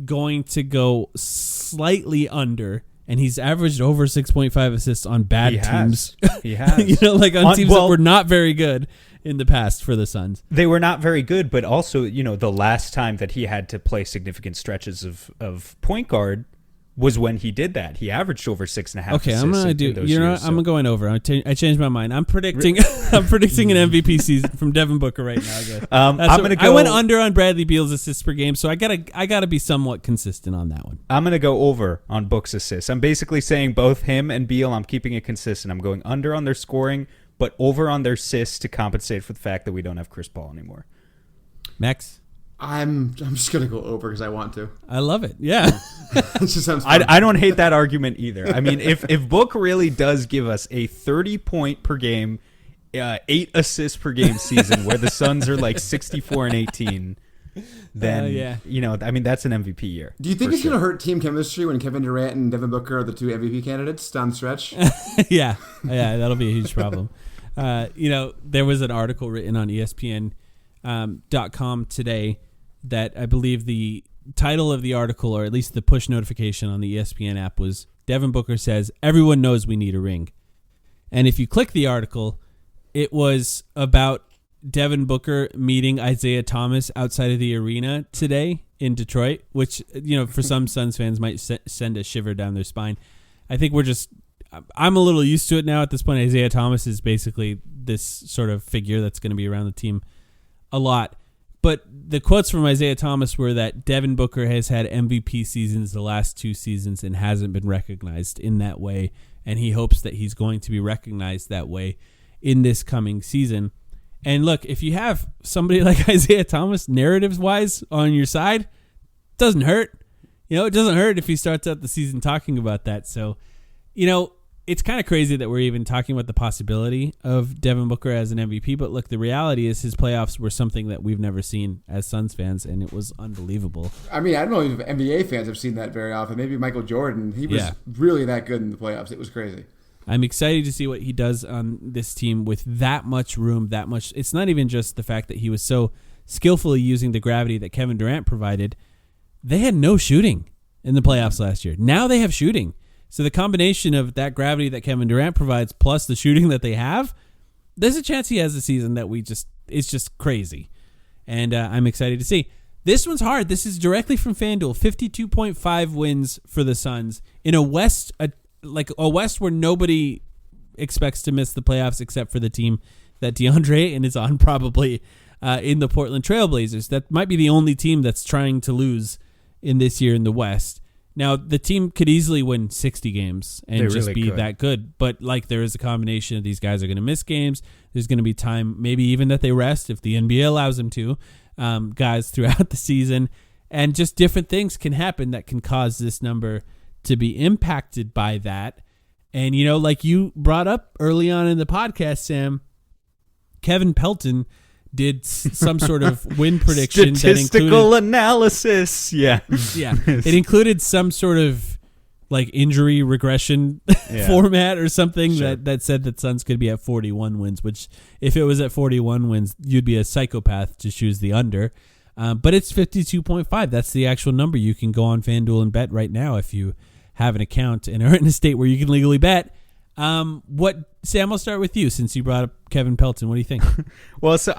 S1: going to go slightly under. And he's averaged over 6.5 assists on bad teams.
S2: He has.
S1: On teams that were not very good in the past for the Suns.
S2: They were not very good, but also, the last time that he had to play significant stretches of point guard was when he did that. He averaged over 6.5
S1: Okay,
S2: assists.
S1: I'm gonna do. I'm going over. I changed my mind. I'm predicting. I'm predicting an MVP season from Devin Booker right now. I guess. I went under on Bradley Beal's assists per game, so I gotta be somewhat consistent on that one.
S2: I'm gonna go over on Book's assists. I'm basically saying both him and Beal. I'm keeping it consistent. I'm going under on their scoring, but over on their assists to compensate for the fact that we don't have Chris Paul anymore.
S1: Max?
S3: I'm just gonna go over because I want to.
S1: I love it. Yeah.
S3: It just sounds fun.
S2: I don't hate that argument either. I mean, if Book really does give us a 30-point per game, 8 assists per game season where the Suns are like 64 and 18, then I mean, that's an MVP year.
S3: Do you think it's gonna hurt team chemistry when Kevin Durant and Devin Booker are the 2 MVP candidates down the stretch?
S1: yeah, that'll be a huge problem. There was an article written on ESPN.com today that I believe the title of the article, or at least the push notification on the ESPN app, was Devin Booker says, "Everyone knows we need a ring." And if you click the article, it was about Devin Booker meeting Isaiah Thomas outside of the arena today in Detroit, which, for some Suns fans might send a shiver down their spine. I think I'm a little used to it now at this point. Isaiah Thomas is basically this sort of figure that's going to be around the team a lot. But the quotes from Isaiah Thomas were that Devin Booker has had MVP seasons the last 2 seasons and hasn't been recognized in that way, and he hopes that he's going to be recognized that way in this coming season. And look, if you have somebody like Isaiah Thomas, narratives-wise, on your side, it doesn't hurt. It doesn't hurt if he starts out the season talking about that. So, it's kind of crazy that we're even talking about the possibility of Devin Booker as an MVP. But look, the reality is his playoffs were something that we've never seen as Suns fans, and it was unbelievable.
S3: I mean, I don't know if NBA fans have seen that very often. Maybe Michael Jordan. He was really that good in the playoffs. It was crazy.
S1: I'm excited to see what he does on this team with that much room, that much. It's not even just the fact that he was so skillfully using the gravity that Kevin Durant provided. They had no shooting in the playoffs last year. Now they have shooting. So the combination of that gravity that Kevin Durant provides plus the shooting that they have, there's a chance he has a season that it's just crazy. And I'm excited to see. This one's hard. This is directly from FanDuel. 52.5 wins for the Suns in a West where nobody expects to miss the playoffs except for the team that DeAndre Ayton is on, probably in the Portland Trailblazers. That might be the only team that's trying to lose in this year in the West. Now, the team could easily win 60 games and just really be that good. But, there is a combination of these guys are going to miss games. There's going to be time, maybe even that they rest if the NBA allows them to, guys throughout the season. And just different things can happen that can cause this number to be impacted by that. And, like you brought up early on in the podcast, Sam, Kevin Pelton did some sort of win prediction.
S2: Statistical analysis. Yeah.
S1: Yeah. It included some sort of injury regression format or something that said that Suns could be at 41 wins, which if it was at 41 wins, you'd be a psychopath to choose the under. But it's 52.5. That's the actual number. You can go on FanDuel and bet right now if you have an account and are in a state where you can legally bet. Sam, I'll start with you since you brought up Kevin Pelton. What do you think?
S2: Well, so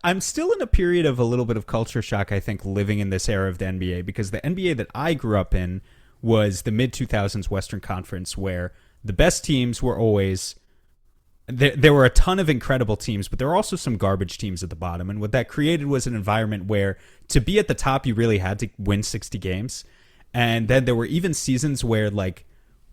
S2: I'm still in a period of a little bit of culture shock, I think, living in this era of the NBA, because the NBA that I grew up in was the mid-2000s Western Conference, where the best teams were always... There were a ton of incredible teams, but there were also some garbage teams at the bottom, and what that created was an environment where to be at the top, you really had to win 60 games, and then there were even seasons where,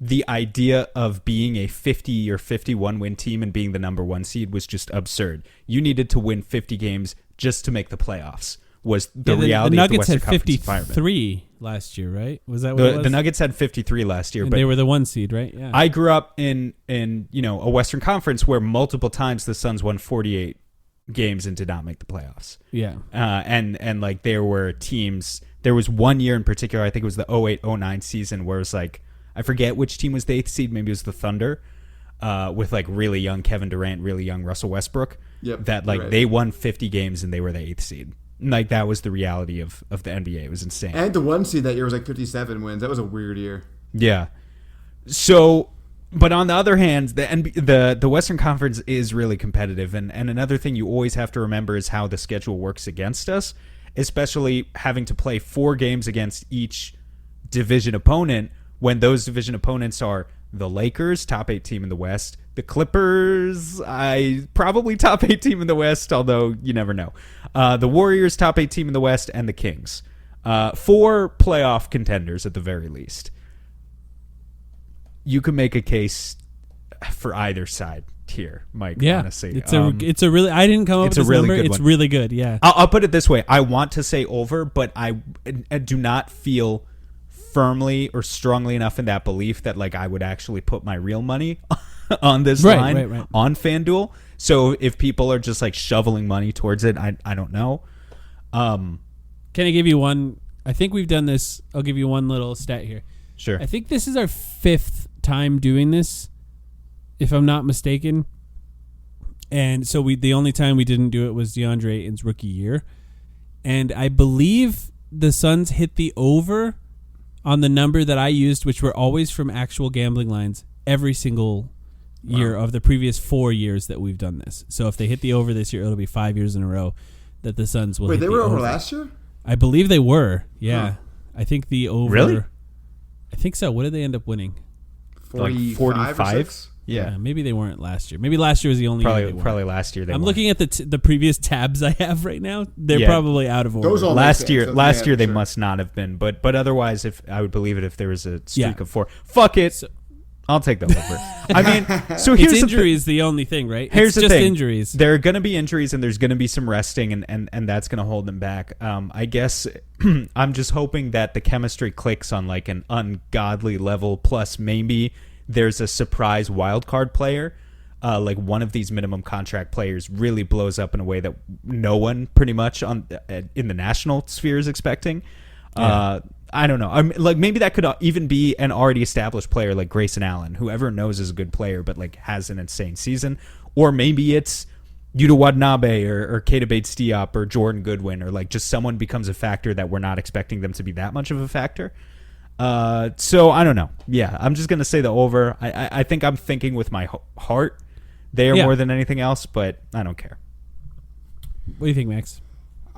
S2: the idea of being a 50 or 51 win team and being the number 1 seed was just absurd. You needed to win 50 games just to make the playoffs. Was the reality
S1: the
S2: of the
S1: Nuggets
S2: Western
S1: had
S2: Conference
S1: 53 last year, right? Was that what it was?
S2: The Nuggets had 53 last year,
S1: and
S2: but
S1: they were the 1 seed, right? Yeah.
S2: I grew up in a Western Conference where multiple times the Suns won 48 games and did not make the playoffs.
S1: Yeah.
S2: And there were teams. There was one year in particular, I think it was the 08-09 season, where it was I forget which team was the 8th seed. Maybe it was the Thunder, with really young Kevin Durant, really young Russell Westbrook.
S3: Yep,
S2: that they won 50 games and they were the 8th seed. That was the reality of the NBA. It was insane.
S3: And the 1 seed that year was 57 wins. That was a weird year.
S2: Yeah. So, but on the other hand, the Western Conference is really competitive, and another thing you always have to remember is how the schedule works against us, especially having to play 4 games against each division opponent, when those division opponents are the Lakers, top 8 team in the West, the Clippers, probably top 8 team in the West, although you never know, the Warriors, top 8 team in the West, and the Kings. 4 playoff contenders at the very least. You can make a case for either side tier, Mike.
S1: Yeah,
S2: honestly,
S1: it's a really. I didn't come up with this
S2: really
S1: number.
S2: good
S1: It's
S2: one.
S1: really good. Yeah,
S2: I'll put it this way: I want to say over, but I do not feel firmly or strongly enough in that belief that like I would actually put my real money on this line on FanDuel. So if people are just like shoveling money towards it, I don't know.
S1: Can I give you one? I think we've done this. I'll give you one little stat here.
S2: Sure.
S1: I think this is our 5th time doing this, if I'm not mistaken. And so the only time we didn't do it was DeAndre Ayton's rookie year. And I believe the Suns hit the over on the number that I used, which were always from actual gambling lines, every single year of the previous 4 years that we've done this. So if they hit the over this year, it'll be 5 years in a row that the Suns will hit the over.
S3: Wait, they were over last year?
S1: I believe they were. Yeah. Huh. I think the over.
S2: Really?
S1: I think so. What did they end up winning?
S3: 45?
S2: Yeah.
S1: Maybe they weren't last year. Maybe last year was the only year they weren't.
S2: Probably last year.
S1: I'm looking at the previous tabs I have right now. They're probably out of order.
S3: Those all
S2: last year they
S3: sure.
S2: must not have been, but otherwise, if I would believe it if there was a streak of 4. Fuck it. I'll take the over. I mean, so here's
S1: injuries the only thing, right?
S2: Here's
S1: it's
S2: the
S1: just
S2: thing.
S1: Injuries.
S2: There are going to be injuries, and there's going to be some resting, and that's going to hold them back. I guess I'm just hoping that the chemistry clicks on like an ungodly level. Plus, maybe there's a surprise wild card player, like one of these minimum contract players really blows up in a way that no one pretty much in the national sphere is expecting. Yeah. I don't know. I'm like maybe that could even be an already established player like Grayson Allen, who everyone knows is a good player, but like has an insane season. Or maybe it's Yuta Watanabe or Keita Bates-Diop or Jordan Goodwin, or like just someone becomes a factor that we're not expecting them to be that much of a factor. So I don't know. Yeah, I'm just gonna say the over. I think I'm thinking with my heart there more than anything else, but I don't care.
S1: What do you think, Max?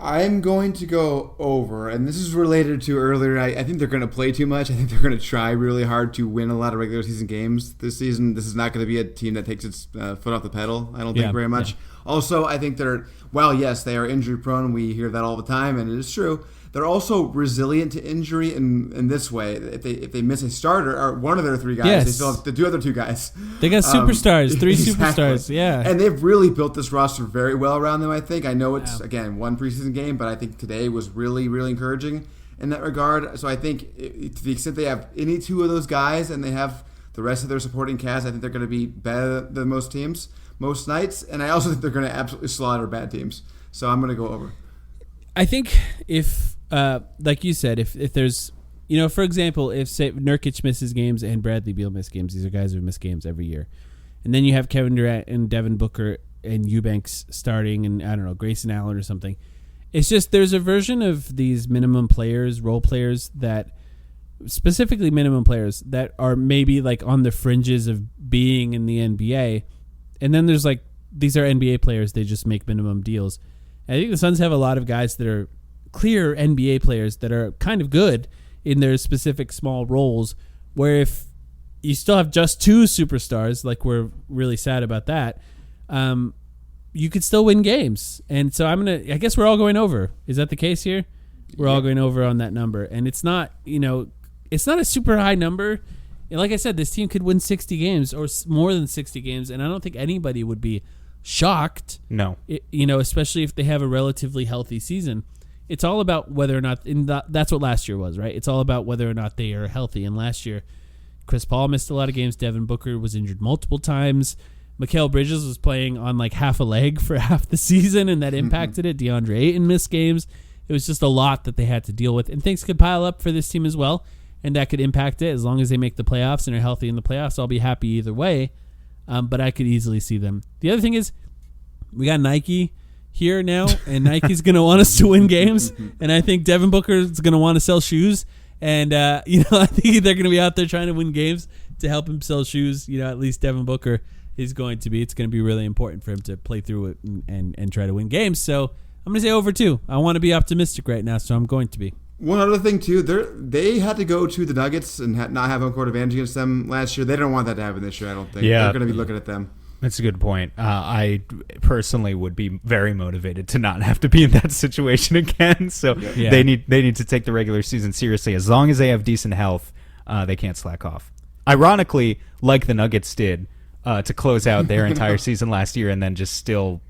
S3: I'm going to go over, and this is related to earlier. I think they're going to play too much. I think they're going to try really hard to win a lot of regular season games this season. This is not going to be a team that takes its foot off the pedal, I don't think, very much. Yeah. Also, I think yes, they are injury prone. We hear that all the time, and it is true. They're also resilient to injury in this way. If they miss a starter or one of their 3 guys, they still have the other 2 guys.
S1: They got superstars, 3
S3: exactly.
S1: superstars, yeah.
S3: And they've really built this roster very well around them, I think. I know it's, again, one preseason game, but I think today was really, really encouraging in that regard. So I think to the extent they have any 2 of those guys and they have the rest of their supporting cast, I think they're going to be better than most teams, most nights. And I also think they're going to absolutely slaughter bad teams. So I'm going to go over.
S1: I think if... like you said, if there's, for example, if say Nurkic misses games and Bradley Beal miss games, these are guys who miss games every year, and then you have Kevin Durant and Devin Booker and Eubanks starting, and I don't know, Grayson Allen or something. It's just there's a version of these minimum players, role players that, specifically minimum players that are maybe like on the fringes of being in the NBA, and then there's like these are NBA players, they just make minimum deals. And I think the Suns have a lot of guys that are clear NBA players that are kind of good in their specific small roles, where if you still have just 2 superstars, like we're really sad about that, you could still win games. And so I guess we're all going over. Is that the case here? We're all going over on that number. And it's not, it's not a super high number. And like I said, this team could win 60 games or more than 60 games. And I don't think anybody would be shocked.
S2: No.
S1: Especially if they have a relatively healthy season. It's all about whether or not, that's what last year was, right? It's all about whether or not they are healthy. And last year, Chris Paul missed a lot of games. Devin Booker was injured multiple times. Mikal Bridges was playing on like half a leg for half the season, and that impacted it. DeAndre Ayton missed games. It was just a lot that they had to deal with. And things could pile up for this team as well, and that could impact it. As long as they make the playoffs and are healthy in the playoffs, I'll be happy either way. But I could easily see them. The other thing is, we got Nike here now, and Nike's going to want us to win games, and I think Devin Booker is going to want to sell shoes, and I think they're going to be out there trying to win games to help him sell shoes. At least Devin Booker is going to be. It's going to be really important for him to play through it and try to win games. So I'm going to say over 2. I want to be optimistic right now, so I'm going to be.
S3: One other thing too, they had to go to the Nuggets and not have home court advantage against them last year. They don't want that to happen this year, I don't think.
S2: Yeah.
S3: They're going to be looking at them.
S2: That's a good point. I personally would be very motivated to not have to be in that situation again. So they need to take the regular season seriously. As long as they have decent health, they can't slack off. Ironically, like the Nuggets did, to close out their entire season last year, and then just still,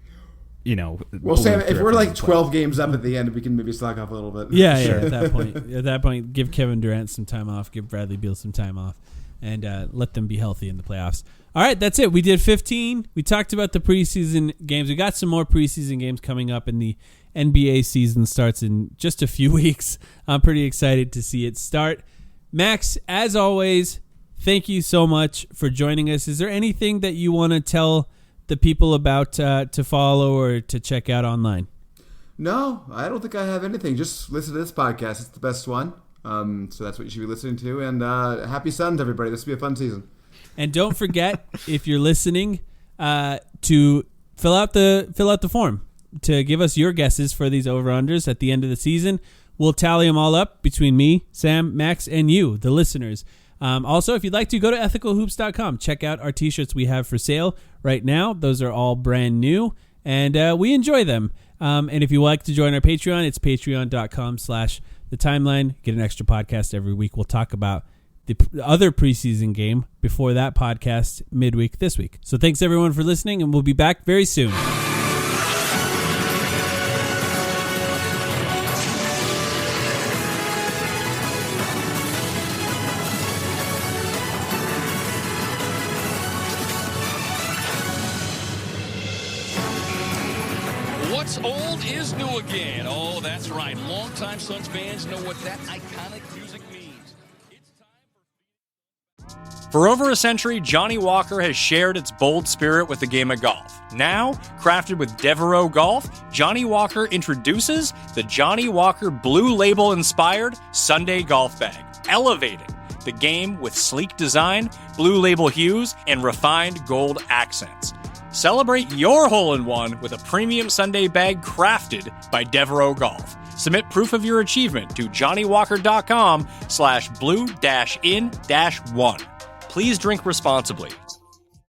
S3: Well,
S2: blew
S3: Sam,
S2: through
S3: if we're like
S2: everything.
S3: 12 games up at the end, we can maybe slack off a little bit.
S1: Yeah, at that point, give Kevin Durant some time off, give Bradley Beal some time off, and let them be healthy in the playoffs. All right, that's it. We did 15. We talked about the preseason games. We got some more preseason games coming up, and the NBA season starts in just a few weeks. I'm pretty excited to see it start. Max, as always, thank you so much for joining us. Is there anything that you want to tell the people about to follow or to check out online?
S3: No, I don't think I have anything. Just listen to this podcast. It's the best one. So that's what you should be listening to. And happy Suns, everybody. This will be a fun season.
S1: And don't forget, if you're listening, to fill out the form to give us your guesses for these over-unders at the end of the season. We'll tally them all up between me, Sam, Max, and you, the listeners. Also, if you'd like to, go to ethicalhoops.com. Check out our T-shirts we have for sale right now. Those are all brand new, and we enjoy them. And if you'd like to join our Patreon, it's patreon.com/thetimeline. Get an extra podcast every week. We'll talk about the other preseason game before that podcast midweek this week. So thanks, everyone, for listening, and we'll be back very soon.
S5: What's old is new again. Oh, that's right. Longtime Suns fans know what that iconic music means.
S6: For over a century, Johnny Walker has shared its bold spirit with the game of golf. Now, crafted with Devereaux Golf, Johnny Walker introduces the Johnny Walker Blue Label-inspired Sunday Golf Bag, elevating the game with sleek design, Blue Label hues, and refined gold accents. Celebrate your hole-in-one with a premium Sunday bag crafted by Devereaux Golf. Submit proof of your achievement to johnnywalker.com/blue-in-1. Please drink responsibly.